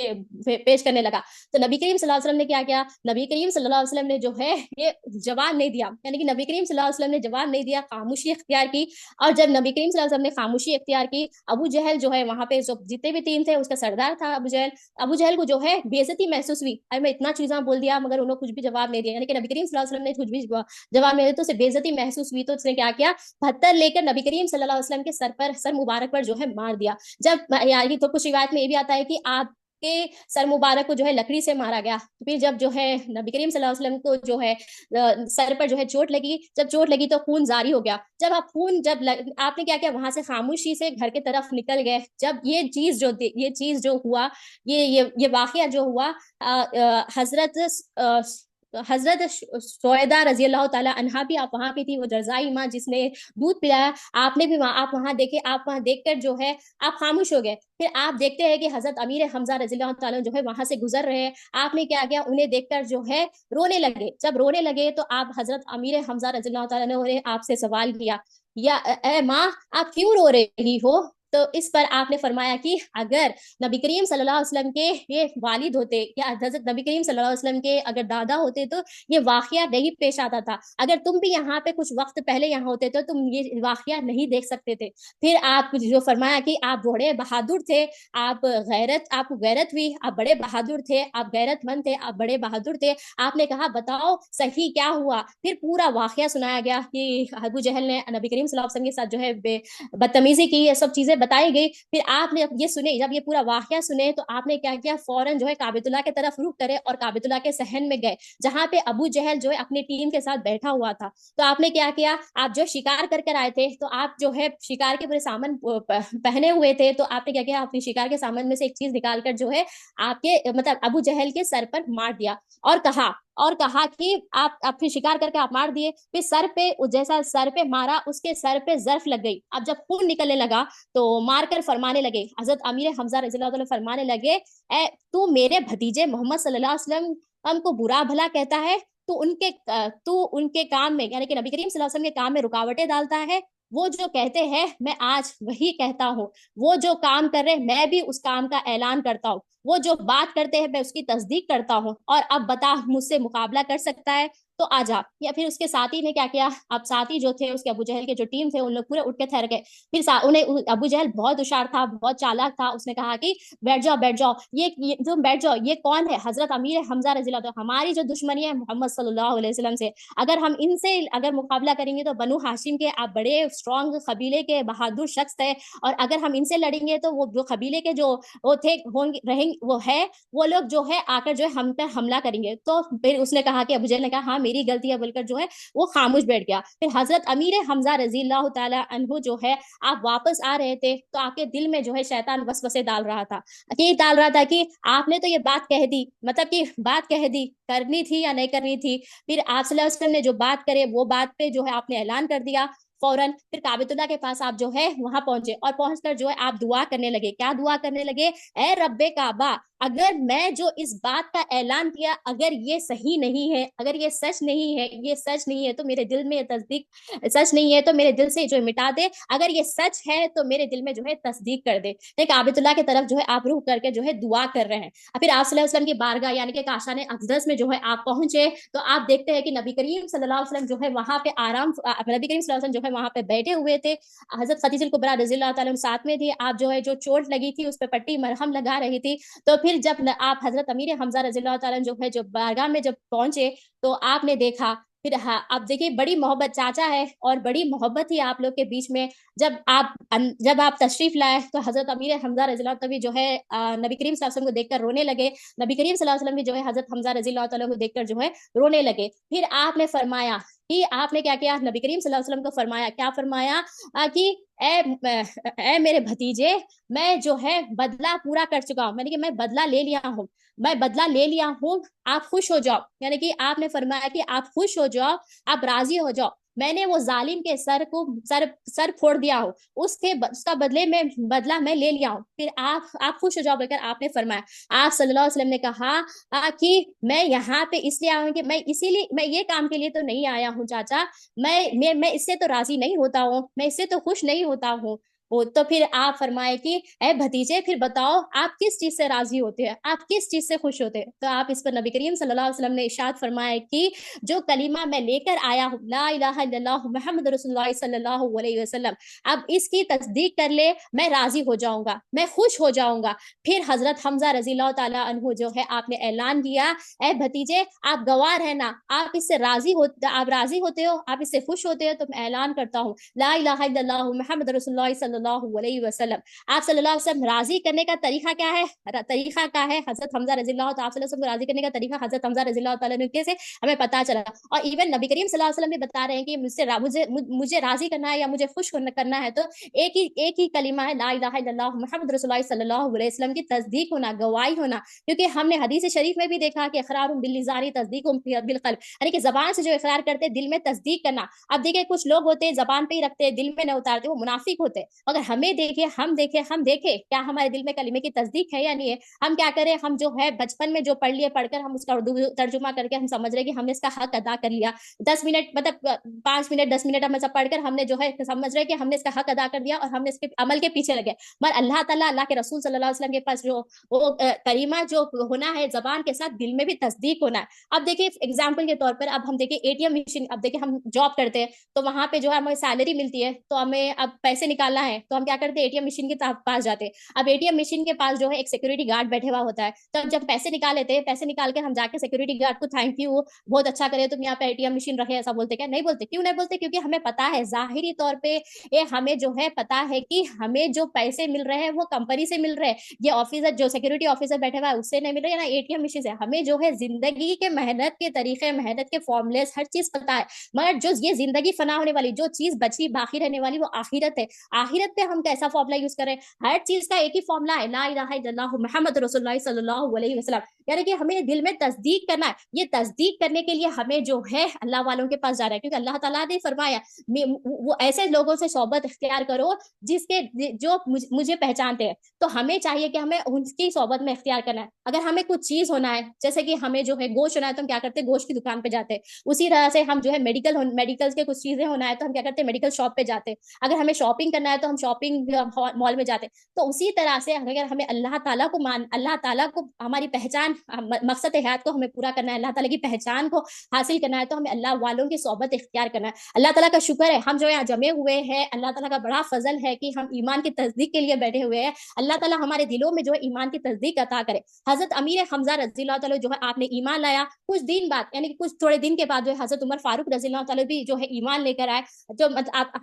پیش کرنے لگا. تو نبی کریم صلی اللہ علیہ وسلم نے کیا کیا؟ نبی کریم صلی اللہ علیہ وسلم نے جو ہے یہ جواب نہیں دیا، یعنی کہ نبی کریم صلی اللہ علیہ وسلم نے جواب نہیں دیا، خاموشی اختیار کی. اور جب نبی کریم صلی اللہ علیہ وسلم نے خاموشی اختیار کی، ابو جہل جو ہے وہاں پہ جتنے بھی ٹیم تھے اس کا سردار تھا ابو جہل کو جو ہے بے عزتی محسوس ہوئی، ارے میں اتنا چیزاں بول دیا مگر انہوں نے کچھ بھی جواب نہیں دیا، یعنی کہ نبی کریم صلی اللہ علیہ وسلم نے کچھ بھی جواب نہیں دیا، تو اسے بے عزتی محسوس ہوئی. تو اس نے کیا کیا؟ پتھر لے کر نبی کریم صلی اللہ علیہ وسلم کے سر مبارک پر جو ہے مار دیا. جب یعنی تو کچھ روایت میں یہ بھی آتا ہے کہ آپ کے سر مبارک کو جو ہے لکڑی سے مارا گیا. پھر جب جو ہے نبی کریم صلی اللہ علیہ وسلم کو جو ہے سر پر جو ہے چوٹ لگی، جب چوٹ لگی تو خون جاری ہو گیا. جب آپ نے کیا کیا؟ وہاں سے خاموشی سے گھر کی طرف نکل گئے. جب یہ چیز جو ہوا، یہ واقعہ جو ہوا، حضرت سویدہ رضی اللہ تعالی عنہا بھی آپ وہاں پہ تھی، وہ جرزائی ماں جس نے دودھ پلایا، آپ نے بھی آپ وہاں دیکھے، آپ وہاں دیکھ کر جو ہے آپ خاموش ہو گئے. پھر آپ دیکھتے ہیں کہ حضرت امیر حمزہ رضی اللہ تعالیٰ جو ہے وہاں سے گزر رہے ہیں، آپ نے کیا کیا؟ انہیں دیکھ کر جو ہے رونے لگے. جب رونے لگے تو آپ حضرت امیر حمزہ رضی اللہ تعالیٰ نے آپ سے سوال کیا، یا اے ماں آپ کیوں رو رہی ہو؟ تو اس پر آپ نے فرمایا کہ اگر نبی کریم صلی اللہ علیہ وسلم کے یہ والد ہوتے، یا حضرت نبی کریم صلی اللہ علیہ وسلم کے اگر دادا ہوتے تو یہ واقعہ نہیں پیش آتا تھا. اگر تم بھی یہاں پہ کچھ وقت پہلے یہاں ہوتے تو تم یہ واقعہ نہیں دیکھ سکتے تھے. پھر آپ جو فرمایا کہ آپ بڑے بہادر تھے، آپ کو غیرت ہوئی، آپ بڑے بہادر تھے، آپ غیرت مند تھے، آپ بڑے بہادر تھے. آپ نے کہا بتاؤ صحیح کیا ہوا؟ پھر پورا واقعہ سنایا گیا کہ ابو جہل نے نبی کریم صلی اللہ علیہ وسلم کے ساتھ جو ہے بدتمیزی کی، یہ سب چیزیں بتائی گئی. پھر آپ نے یہ سنے، جب یہ پورا واقعہ سنے تو آپ نے کیا کیا؟ فوراً جو ہے کعبۃ اللہ کی طرف رخ کرے اور کعبۃ اللہ کے صحن میں گئے، جہاں پہ ابو جہل جو ہے اپنی ٹیم کے ساتھ بیٹھا ہوا تھا. تو آپ نے کیا کیا؟ آپ جو شکار کر آئے تھے، تو آپ جو ہے شکار کے پورے سامان پہنے ہوئے تھے، تو آپ نے کیا کیا؟ اپنی شکار کے سامان میں سے ایک چیز نکال کر جو ہے آپ کے مطلب ابو جہل کے سر پر مار دیا، اور کہا کہ آپ پھر شکار کر کے آپ مار دیے. پھر سر پہ جیسا سر پہ مارا، اس کے سر پہ ظرف لگ گئی. اب جب خون نکلنے لگا تو مار کر فرمانے لگے، حضرت امیر حمزہ رضی اللہ عنہ فرمانے لگے، اے تو میرے بھتیجے محمد صلی اللہ علیہ وسلم ہم کو برا بھلا کہتا ہے، تو ان کے کام میں، یعنی کہ نبی کریم صلی اللہ علیہ وسلم کے کام میں رکاوٹیں ڈالتا ہے. وہ جو کہتے ہیں میں آج وہی کہتا ہوں، وہ جو کام کر رہے میں بھی اس کام کا اعلان کرتا ہوں، وہ جو بات کرتے ہیں میں اس کی تصدیق کرتا ہوں. اور اب بتا مجھ سے مقابلہ کر سکتا ہے تو آ جا. یا پھر اس کے ساتھی نے کیا کیا؟ اب ساتھی جو تھے اس کے ابو جہل کے جو ٹیم تھے ان لوگ پورے اٹھ کے ٹھہر گئے. پھر انہیں ابو جہل بہت ہوشیار تھا، بہت چالاک تھا، اس نے کہا کہ بیٹھ جاؤ بیٹھ جاؤ، تم بیٹھ جاؤ، یہ کون ہے؟ حضرت امیر حمزہ رضی اللہ عنہ، ہماری جو دشمنی ہے محمد صلی اللہ علیہ وسلم سے، اگر ہم ان سے اگر مقابلہ کریں گے تو بنو ہاشم کے آپ بڑے اسٹرانگ قبیلے کے بہادر شخص تھے، اور اگر ہم ان سے لڑیں گے تو وہ جو قبیلے کے جو وہ تھے وہ لوگ جو ہے آ کر جو ہے ہم پہ حملہ کریں گے. تو پھر اس نے کہا کہ ابو جہل نے کہا ہاں میری غلطی ہے بول کر جو ہے وہ خاموش بیٹھ گیا. پھر حضرت امیر حمزہ رضی اللہ تعالی عنہ جو ہے آپ واپس آ رہے تھے تو آپ کے دل میں جو ہے شیطان وسوسے ڈال رہا تھا، یہ ڈال رہا تھا کہ آپ نے تو یہ بات کہہ دی، مطلب کہ بات کہہ دی، کرنی تھی یا نہیں کرنی تھی. پھر آپ صلی اللہ علیہ وسلم نے جو بات کرے وہ بات پہ جو ہے آپ نے اعلان کر دیا فوراً. پھر کعبۃ اللہ کے پاس آپ جو ہے وہاں پہنچے، اور پہنچ کر جو ہے آپ دعا کرنے لگے. کیا دعا کرنے لگے؟ اے رب کعبہ، اگر میں جو اس بات کا اعلان کیا اگر یہ صحیح نہیں ہے، اگر یہ سچ نہیں ہے، یہ سچ نہیں ہے تو میرے دل میں تصدیق، سچ نہیں ہے تو میرے دل سے جو مٹا دے، اگر یہ سچ ہے تو میرے دل میں جو ہے تصدیق کر دے. کعبۃ اللہ کی طرف جو ہے آپ روح کر کے جو ہے دعا کر رہے ہیں. پھر آپ صلی اللہ علیہ وسلم کی بارگاہ یعنی کہ کاشان اقدس میں جو ہے آپ پہنچے تو آپ دیکھتے ہیں کہ نبی کریم صلی اللہ علیہ وسلم جو ہے وہاں پہ نبی کریم صلی اللہ علیہ وسلم جو ہے وہاں پہ بیٹھے ہوئے تھے. حضرت خدیجہ الکبریٰ رضی اللہ تعالیٰ ساتھ میں تھی. آپ جو ہے جو چوٹ لگی تھی اس پہ پٹی مرہم لگا رہی تھی. تو پھر جب آپ حضرت امیر حمزہ رضی اللہ تعالیٰ جو ہے جو بارگاہ میں جب پہنچے تو آپ نے دیکھا، پھر اب دیکھیے بڑی محبت چاچا ہے اور بڑی محبت ہی آپ لوگ کے بیچ میں. جب آپ تشریف لائے تو حضرت امیر حمزہ رضی اللہ تعالیٰ جو ہے نبی کریم صلی اللہ علیہ وسلم کو دیکھ کر رونے لگے. نبی کریم صلی اللہ علیہ وسلم بھی جو ہے حضرت حمزہ رضی اللہ تعالیٰ کو دیکھ کر جو ہے رونے لگے. پھر آپ نے فرمایا کہ آپ نے کیا کیا، نبی کریم صلی اللہ علیہ وسلم کو فرمایا، کیا فرمایا کہ اے میرے بھتیجے، میں جو ہے بدلہ پورا کر چکا ہوں، کہ میں بدلہ لے لیا ہوں، میں بدلہ لے لیا ہوں، آپ خوش ہو جاؤ، یعنی کہ آپ نے فرمایا کہ آپ خوش ہو جاؤ، آپ راضی ہو جاؤ، میں نے وہ ظالم کے سر پھوڑ دیا ہوں، اس کا بدلے میں بدلہ میں لے لیا ہوں، پھر آپ خوش ہو جاؤ بول کر آپ نے فرمایا۔ آپ صلی اللہ علیہ وسلم نے کہا کہ میں یہاں پہ اس لیے آیا ہوں کہ میں اسی لیے، میں یہ کام کے لیے تو نہیں آیا ہوں چاچا، میں اس سے تو راضی نہیں ہوتا ہوں، میں اس سے تو خوش نہیں ہوتا ہوں۔ وہ تو پھر آپ فرمائے کہ اے بھتیجے، پھر بتاؤ آپ کس چیز سے راضی ہوتے ہیں، آپ کس چیز سے خوش ہوتے ہیں؟ تو آپ اس پر نبی کریم صلی اللہ علیہ وسلم نے ارشاد فرمایا کہ جو کلمہ میں لے کر آیا ہوں، لا الہ الا اللہ محمد رسول اللہ صلی اللہ علیہ وسلم، اب اس کی تصدیق کر لے، میں راضی ہو جاؤں گا، میں خوش ہو جاؤں گا۔ پھر حضرت حمزہ رضی اللہ تعالیٰ عنہ جو ہے آپ نے اعلان کیا، اے بھتیجے آپ گواہ رہنا، آپ اس سے راضی ہوتے، آپ راضی ہوتے ہو، آپ اس سے خوش ہوتے ہو، تو میں اعلان کرتا ہوں لا الہ الا اللہ محمد رسول اللہ صلی اللہ علیہ وسلم۔ آپ صلی اللہ علیہ وسلم راضی کرنے کا طریقہ کیا ہے؟ طریقہ کیا ہے حضرت حمزہ رضی اللہ تعالیٰ، آپ صلی اللہ علیہ وسلم کو راضی کرنے کا طریقہ حضرت حمزہ رضی اللہ تعالیٰ عنہ سے ہمیں پتا چلا، اور ایون نبی کریم صلی اللہ علیہ وسلم بھی بتا رہے ہیں کہ مجھے راضی کرنا ہے یا مجھے خوش کرنا ہے تو ایک ہی کلمہ ہے، لا الہ الا اللہ محمد رسول اللہ صلی اللہ علیہ وسلم کی تصدیق ہونا، گواہی ہونا، کیونکہ ہم نے حدیث شریف میں بھی دیکھا کہ اقرار باللسان تصدیق بالقلب، یعنی کہ زبان سے جو اقرار کرتے دل میں تصدیق کرنا۔ اب دیکھیں کچھ لوگ ہوتے ہیں زبان پہ ہی رکھتے دل میں نہ اتارتے، وہ منافق ہوتے، اگر ہمیں ہم دیکھیں کیا ہمارے دل میں کلمے کی تصدیق ہے یا نہیں ہے، ہم کیا کریں، ہم جو ہے بچپن میں جو پڑھ کر ہم اس کا اردو ترجمہ کر کے ہم سمجھ رہے کہ ہم نے اس کا حق ادا کر لیا، 10 منٹ مطلب 5 منٹ 10 منٹ ہم ایسا پڑھ کر ہم نے جو ہے سمجھ رہے کہ ہم نے اس کا حق ادا کر دیا اور ہم نے اس کے عمل کے پیچھے لگے، مگر اللہ تعالیٰ، اللہ کے رسول صلی اللہ علیہ وسلم کے پاس جو وہ کریمہ جو ہونا ہے زبان کے ساتھ دل میں بھی تصدیق ہونا ہے۔ اب دیکھیں ایگزامپل کے طور پر، اب ہم دیکھیں ATM مشین، اب دیکھیں ہم جاب کرتے ہیں تو وہاں پہ جو ہے ہمیں سیلری ملتی ہے تو ہمیں اب پیسے نکالنا ہے تو ہم کیا کرتے ہیں ATM مشین کے پاس جاتے ہیں، اب ATM مشین کے پاس جو ہے ایک سیکورٹی گارڈ بیٹھے ہوا ہوتا ہے، تو جب پیسے نکال لیتے ہیں، پیسے نکال کے ہم جا کے سیکورٹی گارڈ کو تھینک یو، بہت اچھا کرے تم یہاں پہ ATM مشین رکھے، ایسا بولتے کیا؟ نہیں بولتے، کیوں نہیں بولتے؟ کیونکہ ہمیں پتا ہے ظاہری طور پہ ہمیں جو ہے پتا ہے کہ ہمیں جو پیسے مل رہے ہیں وہ کمپنی سے مل رہے ہیں، یہ آفیسر جو سیکورٹی آفیسر بیٹھے ہوا ہے اس سے نہیں مل رہے، نا ATM مشین سے، ہمیں جو ہے زندگی کے محنت کے طریقے، محنت کے فارمولیز ہر چیز پتا ہے، مگر جو یہ زندگی فنا ہونے والی جو چیز بچی باقی رہنے والی وہ آخرت ہے، آخرت پہ ہم کیسا فارمولا یوز کریں؟ ہر چیز کا ایک ہی فارمولا ہے، لا الہ الا اللہ محمد رسول اللہ صلی اللہ علیہ وسلم، یعنی کہ ہمیں دل میں تصدیق کرنا ہے، یہ تصدیق کرنے کے لیے ہمیں جو ہے اللہ والوں کے پاس جا رہا ہے، کیونکہ اللہ تعالیٰ نے فرمایا وہ ایسے لوگوں سے صحبت اختیار کرو جس کے جو مجھے پہچانتے ہیں، تو ہمیں چاہیے کہ ہمیں ان کی صحبت میں اختیار کرنا ہے۔ اگر ہمیں کچھ چیز ہونا ہے، جیسے کہ ہمیں جو ہے گوشت ہونا ہے تو ہم کیا کرتے ہیں، گوشت کی دکان پہ جاتے ہیں، اسی طرح سے ہم جو ہے میڈیکل کے کچھ چیزیں ہونا ہے تو ہم کیا کرتے ہیں، میڈیکل شاپ پہ جاتے ہیں، اگر ہمیں شاپنگ کرنا ہے تو ہم شاپنگ مال میں جاتے ہیں، تو اسی طرح سے اگر ہمیں اللہ تعالیٰ کو ہماری پہچان، مقصد حیات کو ہمیں پورا کرنا ہے، اللہ تعالیٰ کی پہچان کو حاصل کرنا ہے تو ہمیں اللہ والوں کی صحبت اختیار کرنا ہے۔ اللہ تعالیٰ کا شکر ہے ہم جو یہاں جمع ہوئے ہیں، اللہ تعالیٰ کا بڑا فضل ہے کہ ہم ایمان کی تصدیق کے لیے بیٹھے ہوئے ہیں، اللہ تعالیٰ ہمارے دلوں میں جو ہے ایمان کی تصدیق عطا کرے۔ حضرت امیر حمزہ رضی اللہ تعالیٰ جو ہے آپ نے ایمان لایا، کچھ دن بعد یعنی کہ کچھ تھوڑے دن کے بعد جو ہے حضرت عمر فاروق رضی اللہ تعالیٰ بھی جو ہے ایمان لے کر آئے، جو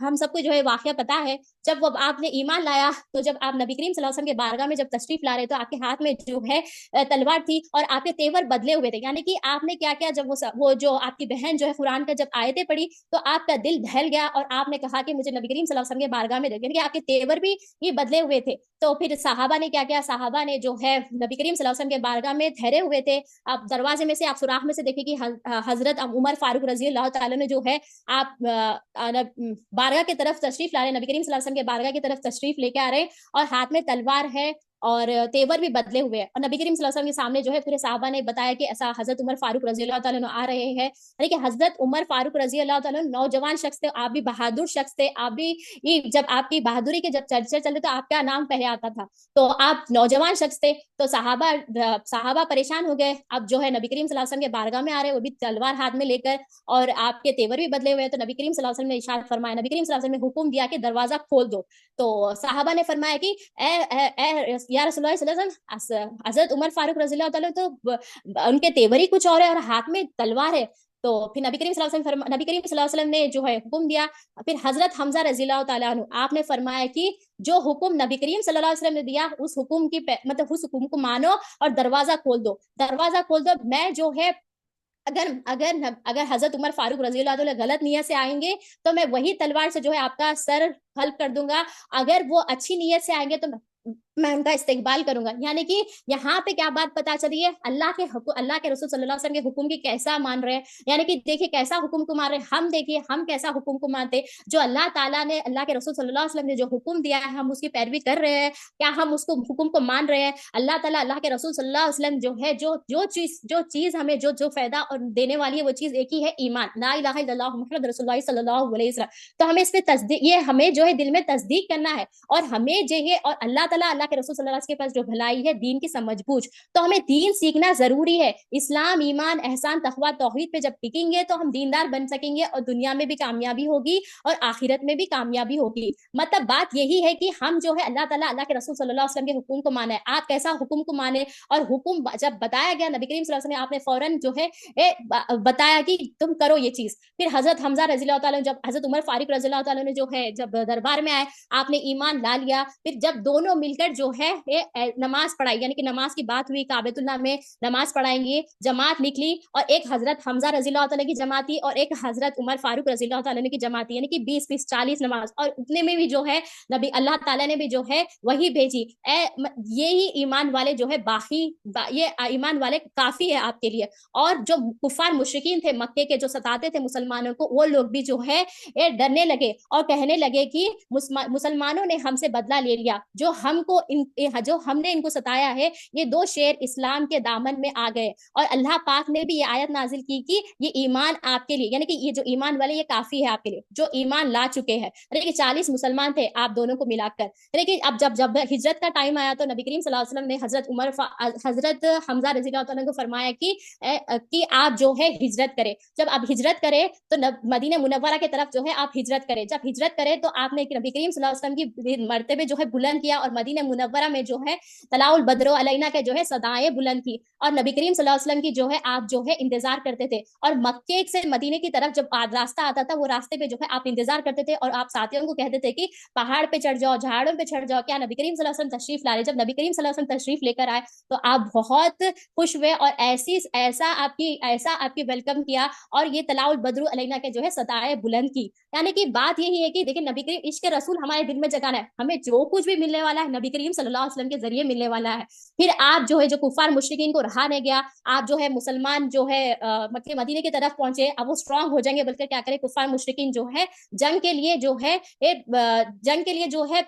ہم سب کو جو ہے واقعہ پتا ہے، جب وہ آپ نے ایمان لایا تو جب آپ نبی کریم صلی اللہ علیہ وسلم کے بارگاہ میں جب تشریف لا رہے تو آپ کے ہاتھ میں جو ہے تلوار تھی اور آپ کے تیور بدلے ہوئے تھے، یعنی کہ آپ نے کیا کیا، جب وہ جو آپ کی بہن جو ہے قرآن کا جب آیتیں پڑھی تو آپ کا دل دہل گیا اور آپ نے کہا کہ مجھے نبی کریم صلی اللہ علیہ وسلم کے بارگاہ میں یعنی کہ آپ کے تیور بھی یہ بدلے ہوئے تھے، تو پھر صحابہ نے کیا کیا، صحابہ نے جو ہے نبی کریم صلی اللہ علیہ وسلم کے بارگاہ میں ٹھہرے ہوئے تھے، آپ دروازے میں سے، آپ سوراخ میں سے دیکھیں کہ حضرت عمر فاروق رضی اللہ تعالیٰ نے جو ہے آپ بارگاہ کی طرف تشریف لا رہے، نبی کریم صلی اللہ علیہ وسلم کے بارگاہ کی طرف تشریف لے کے آ رہے ہیں اور ہاتھ میں تلوار ہے اور تیور بھی بدلے ہوئے ہیں، اور نبی کریم صلی اللہ علیہ وسلم کے سامنے جو ہے پورے صحابہ نے بتایا کہ ایسا حضرت عمر فاروق رضی اللہ تعالیٰ آ رہے ہیں، یعنی کہ حضرت عمر فاروق رضی اللہ تعالیٰ نوجوان شخص تھے، آپ بھی بہادر شخص تھے، آپ بھی جب آپ کی بہادری کے جب چرچے چلتے تو آپ کا نام پہلے آتا تھا، تو آپ نوجوان شخص تھے، تو صحابہ پریشان ہو گئے، اب جو ہے نبی کریم صلی اللہ علیہ وسلم کے بارگاہ میں آ رہے، وہ بھی تلوار ہاتھ میں لے کر اور آپ کے تیور بھی بدلے ہوئے، تو نبی کریم صلی اللہ علیہ وسلم نے ارشاد فرمایا، نبی کریم صلی اللہ علیہ وسلم نے حکم دیا کہ دروازہ کھول دو، تو صحابہ نے فرمایا کہ اے یا رسول اللہ صلی اللہ علیہ وسلم، حضرت عمر فاروق رضی اللہ تعالیٰ تو ان کے تیور ہی کچھ اور ہے اور ہاتھ میں تلوار ہے، تو پھر نبی کریم صلی اللہ علیہ وسلم نے جو ہے حکم دیا، پھر حضرت حمزہ رضی اللہ تعالیٰ عنہ آپ نے فرمایا کہ جو حکم نبی کریم صلی اللہ علیہ وسلم نے دیا اس حکم کی مطلب اس حکم کو مانو اور دروازہ کھول دو، میں جو ہے اگر اگر اگر حضرت عمر فاروق رضی اللہ عنہ غلط نیت سے آئیں گے تو میں وہی تلوار سے جو ہے آپ کا سر حلق کر دوں گا، اگر وہ اچھی نیت سے آئیں گے تو میں ان کا استقبال کروں گا. یعنی کہ یہاں پہ کیا بات پتا چلی ہے، اللہ کے حکم، اللہ کے رسول صلی اللہ علیہ وسلم کے حکم کی کیسا مان رہے ہیں. یعنی کہ دیکھیے کیسا حکم کو مان رہے ہیں، ہم دیکھیے ہم کیسا حکم کو مانتے. جو اللہ تعالیٰ نے، اللہ کے رسول صلی اللہ علیہ وسلم نے جو حکم دیا ہے ہم اس کی پیروی کر رہے ہیں، کیا ہم اس کو حکم کو مان رہے ہیں. اللہ تعالیٰ، اللہ کے رسول صلی اللہ علیہ وسلم جو ہے جو چیز ہمیں جو فائدہ اور دینے والی ہے وہ چیز ایک ہی ہے، ایمان، لا الہ الا اللہ محمد رسول اللہ صلی اللہ علیہ وسلم. تو ہمیں اس پہ تصدیق، یہ ہمیں جو ہے دل میں تصدیق کرنا ہے. اور ہمیں جو ہے، اور اللہ تعالیٰ، اللہ کے رسول صلی اللہ علیہ وسلم کے پاس جو بھلائی ہے دین کی سمجھ بوجھ، تو ہمیں دین سیکھنا ضروری ہے. اسلام، ایمان، احسان، تقویٰ، توحید پہ جب ٹکیں گے تو ہم دیندار بن سکیں گے، اور دنیا میں بھی کامیابی ہوگی اور آخرت میں بھی کامیابی ہوگی. مطلب بات یہی ہے کہ ہم جو ہے اللہ تعالیٰ، اللہ کے رسول صلی اللہ علیہ وسلم کے حکم کو مانے. آپ کیسا حکم کو مانے، اور حکم جب بتایا گیا نبی کریم صلی اللہ علیہ وسلم نے، آپ نے فوراً جو ہے بتایا کہ تم کرو یہ چیز. پھر حضرت حمزہ رضی اللہ تعالیٰ، جب حضرت عمر فاروق رضی اللہ تعالیٰ نے جو ہے جب دربار میں آئے، آپ نے ایمان لا لیا. پھر جب دونوں مل کر جو ہے نماز پڑھائی، یعنی کہ نماز کی بات ہوئی، کعبۃ اللہ میں نماز پڑھائیں گے، جماعت نکلی، اور ایک حضرت حمزہ رضی اللہ تعالیٰ کی جماعت تھی اور ایک حضرت عمر فاروق رضی اللہ تعالیٰ کی جماعت تھی. یعنی کہ 20 40 نماز، اور اتنے میں بھی جو ہے نبی اللہ تعالیٰ نے بھی جو ہے وہی بھیجی. یہی ایمان والے جو ہے یہ ایمان والے کافی ہے آپ کے لیے. اور جو کفار مشرکین تھے مکے کے، جو ستاتے تھے مسلمانوں کو، وہ لوگ بھی جو ہے ڈرنے لگے اور کہنے لگے کہ مسلمانوں نے ہم سے بدلہ لے لیا، جو ہم نے ان کو ستایا ہے. یہ دو شیر اسلام کے دامن میں آ گئے، اور اللہ پاک نے بھی یہ آیت نازل کی کہ یہ ایمان آپ کے لیے، یعنی کہ یہ جو ایمان والے، یہ کافی ہے آپ کے لیے جو ایمان لا چکے ہیں. یعنی کہ 40 مسلمان تھے آپ دونوں کو ملا کر. یعنی کہ اب جب ہجرت کا ٹائم آیا تو نبی کریم صلی اللہ علیہ وسلم نے حضرت حمزہ رضی اللہ عنہ کو فرمایا کہ آپ جو ہے ہجرت کرے. جب آپ ہجرت کرے تو مدینہ منورہ کی طرف جو ہے آپ ہجرت کرے. جب ہجرت کرے تو آپ نے نبی کریم صلی اللہ علیہ وسلم کی مرتبے جو ہے بلند کیا، اور مدینہ منورہ میں جو ہے طلع البدر علینا کے جو ہے صدائیں بلند کی، اور نبی کریم صلی اللہ علیہ وسلم کی جو ہے آپ جو ہے انتظار کرتے تھے. اور مکے سے مدینے کی طرف جب راستہ آتا تھا، وہ راستے پہ جو ہے آپ انتظار کرتے تھے، اور آپ ساتھیوں کو کہتے تھے کہ پہاڑ پہ چڑھ جاؤ، جھاڑوں پہ چڑھ جاؤ. کیا نبی کریم صلی اللہ علیہ وسلم تشریف لا رہے؟ جب نبی کریم صلی اللہ علیہ وسلم تشریف لے کر آئے تو آپ بہت خوش ہوئے، اور ایسا آپ کی ویلکم کیا، اور یہ طلع البدر علینا کے جو ہے ستائے بلند کی. یعنی کہ بات یہی ہے کہ دیکھیں نبی کریم، عشق رسول ہمارے دل میں جگانا ہے. ہمیں جو کچھ بھی ملنے والا ہے نبی کریم صلی اللہ علیہ وسلم کے ذریعے ملنے والا ہے. پھر آپ جو ہے جو کفار مشرکین کو رہا نہیں گیا، آپ جو ہے مسلمان جو ہے مکہ مدینے کی طرف پہنچے. اب وہ اسٹرانگ ہو جائیں گے، بلکہ کیا کرے کفار مشرکین جو ہے جنگ کے لیے جو ہے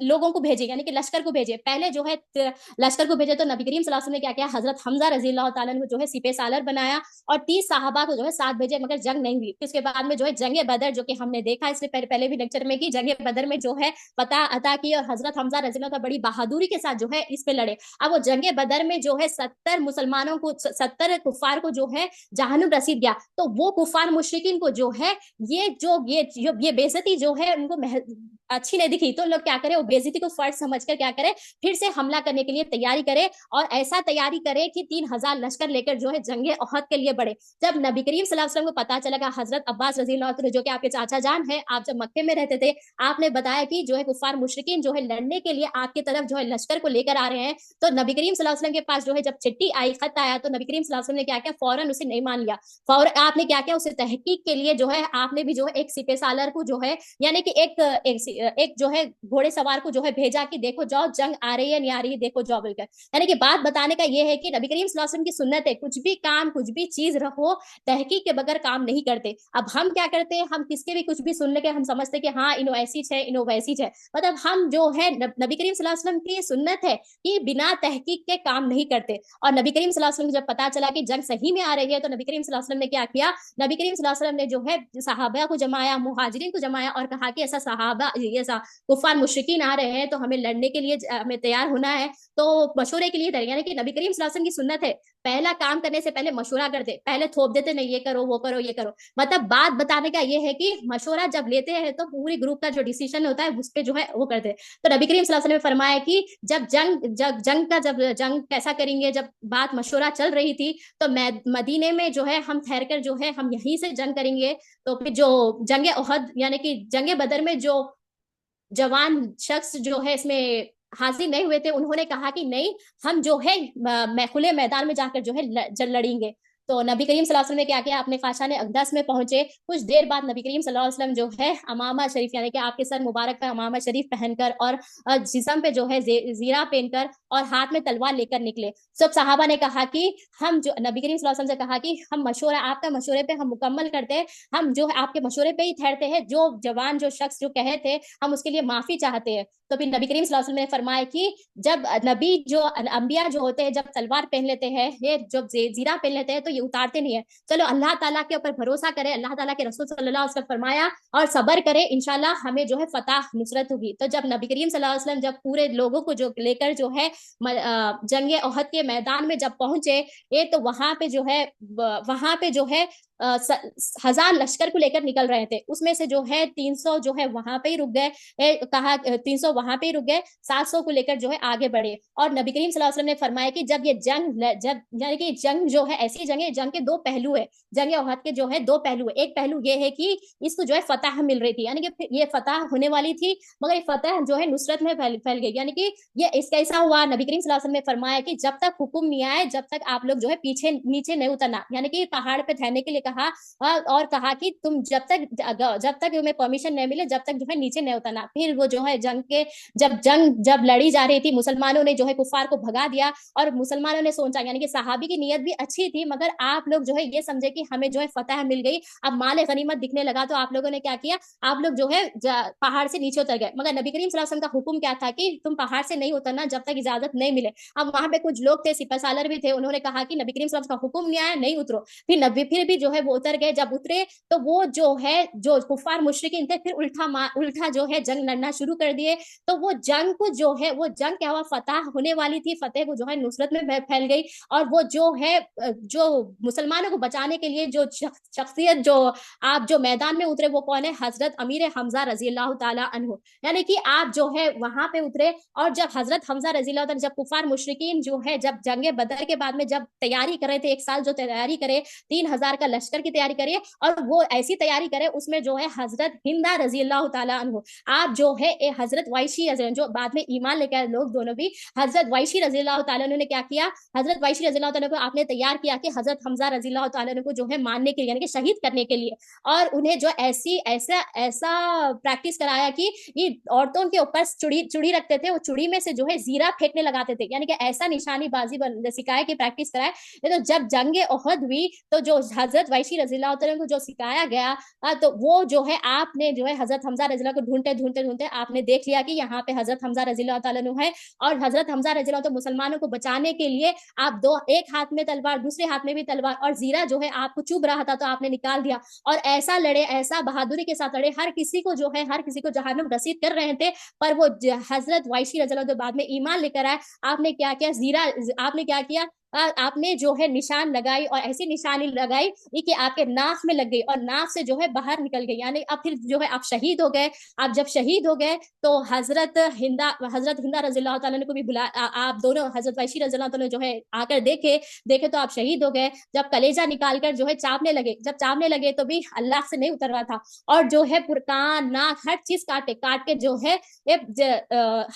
لوگوں کو بھیجے، یعنی کہ لشکر کو بھیجے. پہلے جو ہے لشکر کو بھیجے تو نبی کریم صلی اللہ علیہ وسلم نے کیا کیا، حضرت حمزہ رضی اللہ تعالیٰ کو جو ہے سپہ سالار بنایا، اور 30 صحابہ کو جو ہے ساتھ بھیجے، مگر جنگ نہیں ہوئی. پھر اس کے بعد میں جو ہے جنگ بدر، جو کہ ہم نے دیکھا اس سے پہلے بھی لیکچر میں، کی جنگ بدر میں جو ہے فتح عطا کی، اور حضرت حمزہ رضی اللہ تعالیٰ بڑی بہادری کے ساتھ جو ہے اس پہ لڑے. اب وہ جنگ بدر میں جو ہے 70 مسلمانوں کو، 70 کفار کو جو ہے جہنم رسید گیا. تو وہ کفار مشرکین کو جو ہے یہ بےزتی جو ہے ان کو اچھی نہیں دکھی، تو لوگ کیا کرے، وہ بےزتی کو فرض سمجھ کر کیا کرے، پھر سے حملہ کرنے کے لیے تیاری کرے، اور ایسا تیاری کرے کہ 3000 لشکر لے کر جو ہے جنگ احد کے لیے بڑھے. جب نبی کریم صلی اللہ علیہ وسلم کو پتا چلا کہ حضرت عباس رضی اللہ عنہ جو کہ آپ کے چاچا جان ہیں، آپ جب مکے میں رہتے تھے، آپ نے بتایا کہ جو ہے کفار مشرکین جو ہے لڑنے کے لیے آپ کی طرف جو ہے لشکر کو لے کر آ رہے ہیں، تو نبی کریم صلی اللہ علیہ وسلم کے پاس جو ہے جب چٹھی آئی، خط آیا، تو نبی کریم صلی اللہ علیہ وسلم نے کیا کیا، فوراً اسے نہیں مان لیا. فوراً آپ نے کیا کیا، اسے تحقیق کے لیے جو ہے آپ نے بھی جو ہے ایک سپہ سالار کو جو ہے، یعنی کہ ایک جو ہے گھوڑے سوار کو جو ہے بھیجا کہ دیکھو جاؤ جنگ آ رہی ہے نہیں آ رہی ہے، دیکھو جاؤ بول کر. یعنی کہ بات بتانے کا یہ ہے کہ نبی کریم صلی اللہ علیہ وسلم کی سنت ہے، کچھ بھی کام، کچھ بھی چیز رکھو، تحقیق کے بغیر کام نہیں کرتے. اب ہم کیا کرتے ہیں، ہم کس کے بھی کچھ بھی سن لے کے ہم سمجھتے کہ ہاں انو ایسی ہے، انو ویسی ہے. مطلب ہم جو ہے نبی کریم صلی اللہ علیہ وسلم کی سنت ہے کہ بنا تحقیق کے کام نہیں کرتے. اور نبی کریم صلی اللہ علیہ وسلم کو جب پتا چلا کہ جنگ صحیح میں آ رہی ہے، تو نبی کریم صلی اللہ علیہ وسلم نے کیا کیا، نبی کریم صلی اللہ علیہ وسلم نے جو ہے صحابہ کو جمایا، مہاجرین کو جمایا، اور کہا کہ ایسا صحابہ، ایسا کفار مشرکین آ رہے ہیں، تو ہمیں لڑنے کے لیے ہمیں تیار ہونا ہے، تو مشورے کے لیے تیار. یعنی کہ نبی کریم صلی اللہ علیہ وسلم کی سنت ہے، پہلا کام کرنے سے پہلے مشورہ کرتے، پہلے تھوپ دیتے نہیں، یہ کرو وہ کرو یہ کرو. مطلب بات بتانے کا یہ ہے کہ مشورہ جب لیتے ہیں تو پوری گروپ کا جو ڈیسیژن ہوتا ہے اس پہ جو ہے وہ کرتے. تو نبی کریم صلی اللہ علیہ وسلم نے فرمایا کہ جب جنگ کیسا کریں گے، جب بات مشورہ چل رہی تھی تو مدینے میں جو ہے ہم ٹھہر کر جو ہے ہم یہیں سے جنگ کریں گے. تو پھر جو جنگ احد یعنی کہ جنگ بدر میں جو جوان شخص جو ہے اس میں حاضر نہیں ہوئے تھے، انہوں نے کہا کہ نہیں، ہم جو ہے کھلے میدان میں جا کر جو ہے لڑیں گے. تو نبی کریم صلی اللہ علیہ وسلم نے کیا کیا، اپنے خاشان اقدس میں پہنچے. کچھ دیر بعد نبی کریم صلی اللہ علیہ وسلم جو ہے امامہ شریف یعنی کہ آپ کے سر مبارک پہ امامہ شریف پہن کر اور جسم پہ جو ہے زیرہ پہن کر اور ہاتھ میں تلوار لے کر نکلے. سب صحابہ نے کہا کہ ہم جو نبی کریم صلی اللہ علیہ وسلم سے کہا کہ ہم مشورہ آپ کا مشورے پہ ہم مکمل کرتے ہیں، ہم جو ہے آپ کے مشورے پہ ہی ٹھہرتے ہیں، جو جوان جو شخص جو کہے تھے ہم اس کے لیے معافی چاہتے ہیں. تو پھر نبی کریم صلی اللہ علیہ وسلم نے فرمایا کہ جب نبی جو انبیاء جو ہوتے ہیں جب تلوار پہن لیتے ہیں، یہ جب زیرہ پہن لیتے ہیں تو یہ اتارتے نہیں ہے. چلو اللہ تعالیٰ کے اوپر بھروسہ کرے، اللہ تعالیٰ کے رسول صلی اللہ علیہ وسلم فرمایا اور صبر کرے، انشاءاللہ ہمیں جو ہے فتح نصرت ہوگی. تو جب نبی کریم صلی اللہ علیہ وسلم جب پورے لوگوں کو جو لے کر جو ہے جنگ احد کے میدان میں جب پہنچے، یہ تو وہاں پہ جو ہے 1000 لشکر کو لے کر نکل رہے تھے، اس میں سے جو ہے 300 جو ہے وہاں پہ ہی رک گئے، کہا 300 وہاں پہ ہی رک گئے، 700 کو لے کر جو ہے آگے بڑھے. اور نبی کریم صلی اللہ علیہ وسلم نے فرمایا کہ جب یہ یعنی کہ جنگ جو ہے ایسی جنگ ہے، جنگ کے 2 پہلو ہے، جنگ احد کے جو ہے 2 پہلو ہے. ایک پہلو یہ ہے کہ اس کو جو ہے فتح مل رہی تھی، یعنی کہ یہ فتح ہونے والی تھی، مگر یہ فتح جو ہے نصرت میں پھیل گئی. یعنی کہ یہ اس کیسا ہوا، نبی کریم صلی اللہ علیہ وسلم نے فرمایا کہ جب تک حکم نہیں آئے جب تک آپ لوگ جو ہے پیچھے نیچے نہیں اترنا، یعنی کہ پہاڑ پہ ٹھہرنے کے لیے کہا اور کہا کہ تم جب تک تمہیں پرمیشن نہیں ملے جب تک جو ہے نیچے نہیں اترنا. پھر وہ جو ہے جب لڑی جا رہی تھی، مسلمانوں نے جو ہے کفار کو بھگا دیا اور مسلمانوں نے سوچا، یعنی کہ صحابی کی نیت بھی اچھی تھی، مگر آپ لوگ جو ہے یہ سمجھے کہ ہمیں جو ہے فتح مل گئی، اب مال غنیمت دکھنے لگا، تو آپ لوگوں نے کیا کیا، آپ لوگ جو ہے پہاڑ سے نیچے اتر گئے. مگر نبی کریم صلی اللہ علیہ وسلم کا حکم کیا تھا کہ تم پہاڑ سے نہیں اترنا جب تک اجازت نہیں ملے. اب وہاں پہ کچھ لوگ تھے، سپہ سالار بھی تھے، انہوں نے کہا کہ نبی کریم صلی اللہ علیہ وسلم کا حکم نہیں آیا، نہیں اترو. پھر بھی جو ہے وہ اتر گئے. جب اترے تو وہ جو ہے جو کفار مشرکین تھے پھر الٹا جو ہے جنگ لڑنا شروع کر دیے. تو وہ جنگ کو جو ہے وہ جنگ کیا ہوا، فتح ہونے والی تھی، فتح کو جو ہے نصرت میں پھیل گئی. اور وہ جو ہے جو مسلمانوں کو بچانے کے لیے جو شخصیت جو آپ جو میدان میں اترے وہ کون ہے، حضرت امیر حمزہ رضی اللہ تعالی عنہ. یعنی کہ آپ جو ہے وہاں پہ اترے اور جب حضرت حمزہ رضی اللہ تعالی جب کفار مشرکین جو ہے جب جنگ بدر کے بعد میں جب تیاری کر رہے تھے، 1 سال جو تیاری کرے، 3000 کا لشکر کی تیاری کرے اور وہ ایسی تیاری کرے، اس میں جو ہے حضرت ہندہ رضی اللہ تعالی عنہ، آپ جو ہے حضرت وائشی جو بعد میں ایمان لے کے آئے لوگ دونوں بھی، حضرت وائشی رضی اللہ تعالی عنہ نے کیا کیا، حضرت وائشی رضی اللہ تعالی عنہ کو آپ نے تیار کیا کہ حضرت حمزہ رضی اللہ تعالی عنہ کو جو ہے ماننے کے لیے یعنی کہ شہید کرنے کے لیے، اور انہیں جو ایسا پریکٹس کرایا کہ یہ عورتوں کے اوپر چڑی رکھتے تھے، وہ چڑی میں سے جو ہے زیرہ پھینکنے لگاتے تھے، یعنی کہ ایسا نشانی بازی سکھایا کہ پریکٹس کرائے. تو جب جنگ احد ہوئی تو جو حضرت وائشی رضی اللہ تعالی کو جو سکھایا گیا، تو وہ جو ہے آپ نے جو ہے حضرت حمزہ رضی اللہ کو ڈھونڈتے آپ نے دیکھ لیا کہ یہاں پہ حضرت حمزہ رضی اللہ تعالیٰ عنہ ہے. اور حضرت حمزہ رضی اللہ تعالیٰ مسلمانوں کو بچانے کے لیے آپ ایک ہاتھ میں تلوار دوسرے ہاتھ میں بھی تلوار، اور زیرہ جو ہے آپ کو چبھ رہا تھا تو آپ نے نکال دیا اور ایسا لڑے، ایسا بہادری کے ساتھ لڑے، ہر کسی کو جہنم رسید کر رہے تھے. پر وہ حضرت وائشی رضی اللہ بعد میں ایمان لے کر آئے. آپ نے کیا کیا، آپ نے کیا کیا، آپ نے جو ہے نشان لگائی اور ایسی نشانی لگائی کہ آپ کے ناک میں لگ گئی اور ناک سے جو ہے باہر نکل گئی. یعنی اب پھر جو ہے آپ شہید ہو گئے. آپ جب شہید ہو گئے تو حضرت ہندہ رضی اللہ تعالیٰ کو بھی بلا، آپ دونوں حضرت وائشی رضی اللہ تعالیٰ جو ہے آ کر دیکھے تو آپ شہید ہو گئے. جب کلیجہ نکال کر جو ہے چاپنے لگے تو بھی اللہ سے نہیں اتر رہا تھا، اور جو ہے پرکان ناک ہر چیز کاٹ کے جو ہے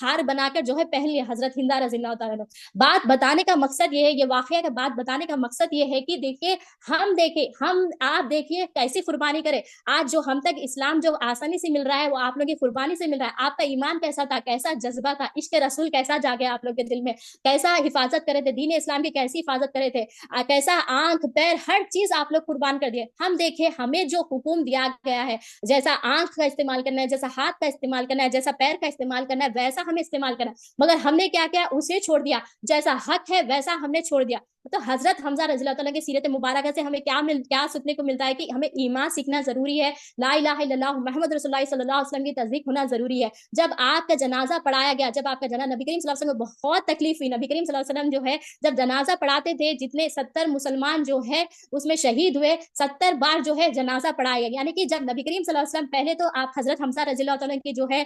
ہار بنا کر جو ہے پہن لیا حضرت ہندہ رضی اللہ تعالیٰ. بات بتانے کا مقصد یہ ہے، یہ واقعہ کا بات بتانے کا مقصد یہ ہے کہ دیکھیے آپ دیکھیے کیسی قربانی کرے. آج جو ہم تک اسلام جو آسانی سے مل رہا ہے وہ آپ لوگوں کی قربانی سے مل رہا ہے. آپ کا ایمان کیسا تھا، کیسا جذبہ تھا، عشق رسول کیسا جاگیا آپ لوگ کے دل میں، کیسا حفاظت کرے تھے دین اسلام کی، کیسی حفاظت کرے تھے، کیسا آنکھ پیر ہر چیز آپ لوگ قربان کر دیے. ہم دیکھیں ہمیں جو حکم دیا گیا ہے، جیسا آنکھ کا استعمال کرنا ہے، جیسا ہاتھ کا استعمال کرنا ہے، جیسا پیر کا استعمال کرنا ہے، ویسا ہمیں استعمال کرنا ہے. مگر ہم نے کیا کیا، اسے چھوڑ دیا. جیسا حق ہے ویسا ہم نے چھوڑ دیا. تو حضرت حمزہ رضی اللہ تعالیٰ کی سیرت مبارکہ سے ہمیں کیا سیکھنے کو ملتا ہے کہ ہمیں ایمان سیکھنا ضروری ہے، لا الہ الا اللہ محمد رسول اللہ صلی اللہ علیہ وسلم کی تصدیق ہونا ضروری ہے. جب آپ کا جنازہ پڑھایا گیا، جب آپ کا جنازہ، نبی کریم صلی اللہ علیہ وسلم کو بہت تکلیف ہوئی. نبی کریم صلی اللہ علیہ وسلم جو ہے جب جنازہ پڑھاتے تھے، جتنے 70 مسلمان جو ہے اس میں شہید ہوئے، 70 بار جو ہے جنازہ پڑھایا گیا. یعنی کہ جب نبی کریم صلی اللہ علیہ وسلم پہلے تو آپ حضرت حمزہ رضی اللہ تعالیٰ کی جو ہے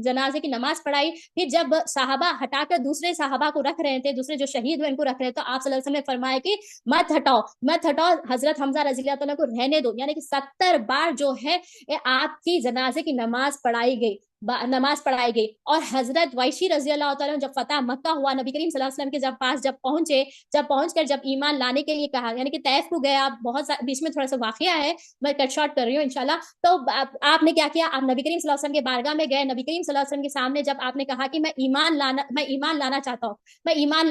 جنازے کی نماز پڑھائی، پھر جب صحابہ ہٹا کر دوسرے صحابہ کو رکھ رہے تھے، دوسرے جو شہید ہوئے ان کو رکھ رہے، تو آپ صلی اللہ علیہ وسلم نے فرمایا کہ مت ہٹاؤ، حضرت حمزہ رضی اللہ تعالیٰ کو رہنے دو. یعنی کہ 70 بار جو ہے آپ کی جنازے کی نماز پڑھائی گئی. نماز پڑھائی گئی. اور حضرت ویشی رضی اللہ تعالیٰ جب فتح مکہ ہوا، نبی کریم صلی اللہ علیہ وسلم کے پاس جب پہنچے، جب پہنچ کر جب ایمان لانے کے لیے کہا، یعنی کہ طیف کو گیا. بہت بیچ میں تھوڑا سا واقعہ ہے، میں کٹ شارٹ کر رہی ہوں انشاءاللہ. تو آپ نے کیا کیا؟ آپ نبی کریم صلی اللہ علیہ وسلم کے بارگاہ میں گئے. نبی کریم صلی اللہ علیہ وسلم کے سامنے جب آپ نے کہا کہ میں ایمان لانا چاہتا ہوں، میں ایمان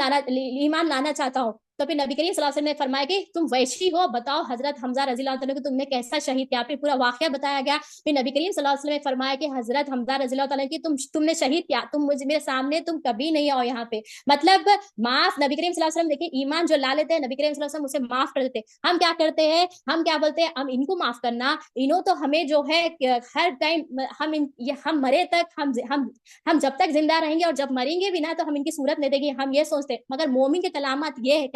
لانا چاہتا ہوں، تو پھر نبی کریم صلی اللہ علیہ وسلم نے فرمایا کہ تم ویشی ہو، بتاؤ حضرت حمزہ رضی اللہ عنہ کو تم نے کیسا شہید کیا. پھر پورا واقعہ بتایا گیا. پھر نبی کریم صلی اللہ علیہ وسلم نے فرمایا کہ حضرت حمزہ رضی اللہ تعالیٰ کی تم نے شہید کیا، تم میرے سامنے تم کبھی نہیں آؤ یہاں پہ. مطلب معاف. نبی کریم صلی اللہ علیہ وسلم دیکھیں ایمان جو لا لیتے ہیں، نبی کریم صلی اللہ علیہ وسلم اسے معاف کر دیتے. ہم کیا کرتے ہیں؟ ہم کیا بولتے ہیں؟ ہم ان کو معاف کرنا، انہوں تو ہمیں جو ہے ہر ٹائم ہم مرے تک، ہم جب تک زندہ رہیں گے اور جب مریں گے بھی نا تو ہم ان کی صورت نہیں دیں گے، ہم یہ سوچتے ہیں. مگر مومن کے کلمات یہ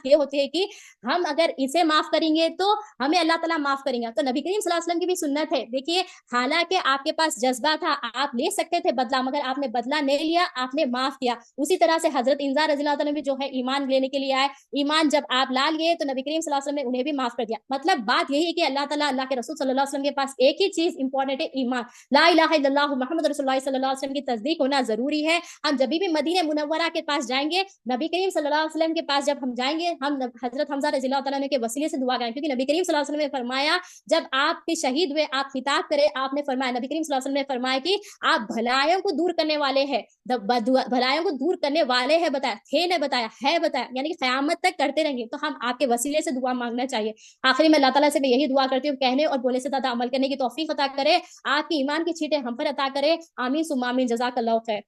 ہوتے ہیں کہ ہم اگر اسے معاف کریں گے تو ہمیں اللہ تعالیٰ معاف کریں گا. تو نبی کریم صلی اللہ علیہ وسلم کی بھی سنت ہے. دیکھیے حالانکہ آپ کے پاس جذبہ تھا، آپ لے سکتے تھے بدلہ، مگر آپ نے بدلہ نہیں لیا، آپ نے معاف کیا. اسی طرح سے حضرت انزار رضی اللہ عنہ بھی جو ہے ایمان لینے کے لیے آئے. ایمان جب آپ لا لیے تو نبی کریم صلی اللہ علیہ وسلم نے انہیں بھی معاف کر دیا. مطلب بات یہی ہے کہ اللہ تعالیٰ، اللہ کے رسول صلی اللہ علیہ وسلم کے پاس ایک ہی چیز امپورٹنٹ ہے، ایمان. لا الہ الا اللہ محمد رسول اللہ صلی اللہ علیہ وسلم کی تصدیق ہونا ضروری ہے. ہم جب بھی مدینہ منورہ کے پاس جائیں گے، نبی کریم صلی اللہ علیہ وسلم کے پاس جب ہم جائیں گے، ہم حضرت حمزہ رضی اللہ تعالیٰ کے وسیلے سے دعا کریں، کیونکہ نبی کریم صلی اللہ علیہ وسلم نے فرمایا جب آپ کے شہید ہوئے آپ خطاب کرے، آپ نے فرمایا، نبی کریم صلی اللہ علیہ وسلم نے فرمایا کہ آپ بھلائیوں کو دور کرنے والے ہیں، بھلائیوں کو دور کرنے والے ہیں. بتایا تھے نے بتایا ہے بتایا، یعنی کہ قیامت تک کرتے رہیں گے. تو ہم آپ کے وسیلے سے دعا مانگنا چاہیے. آخری میں اللہ تعالیٰ سے میں یہی دعا کرتی ہوں، کہنے اور بولے سے زیادہ عمل کرنے کی توفیق عطا کرے، آپ کی ایمان کی چھینٹیں ہم پر عطا کرے. آمین ثم آمین. جزاک اللہ خیر.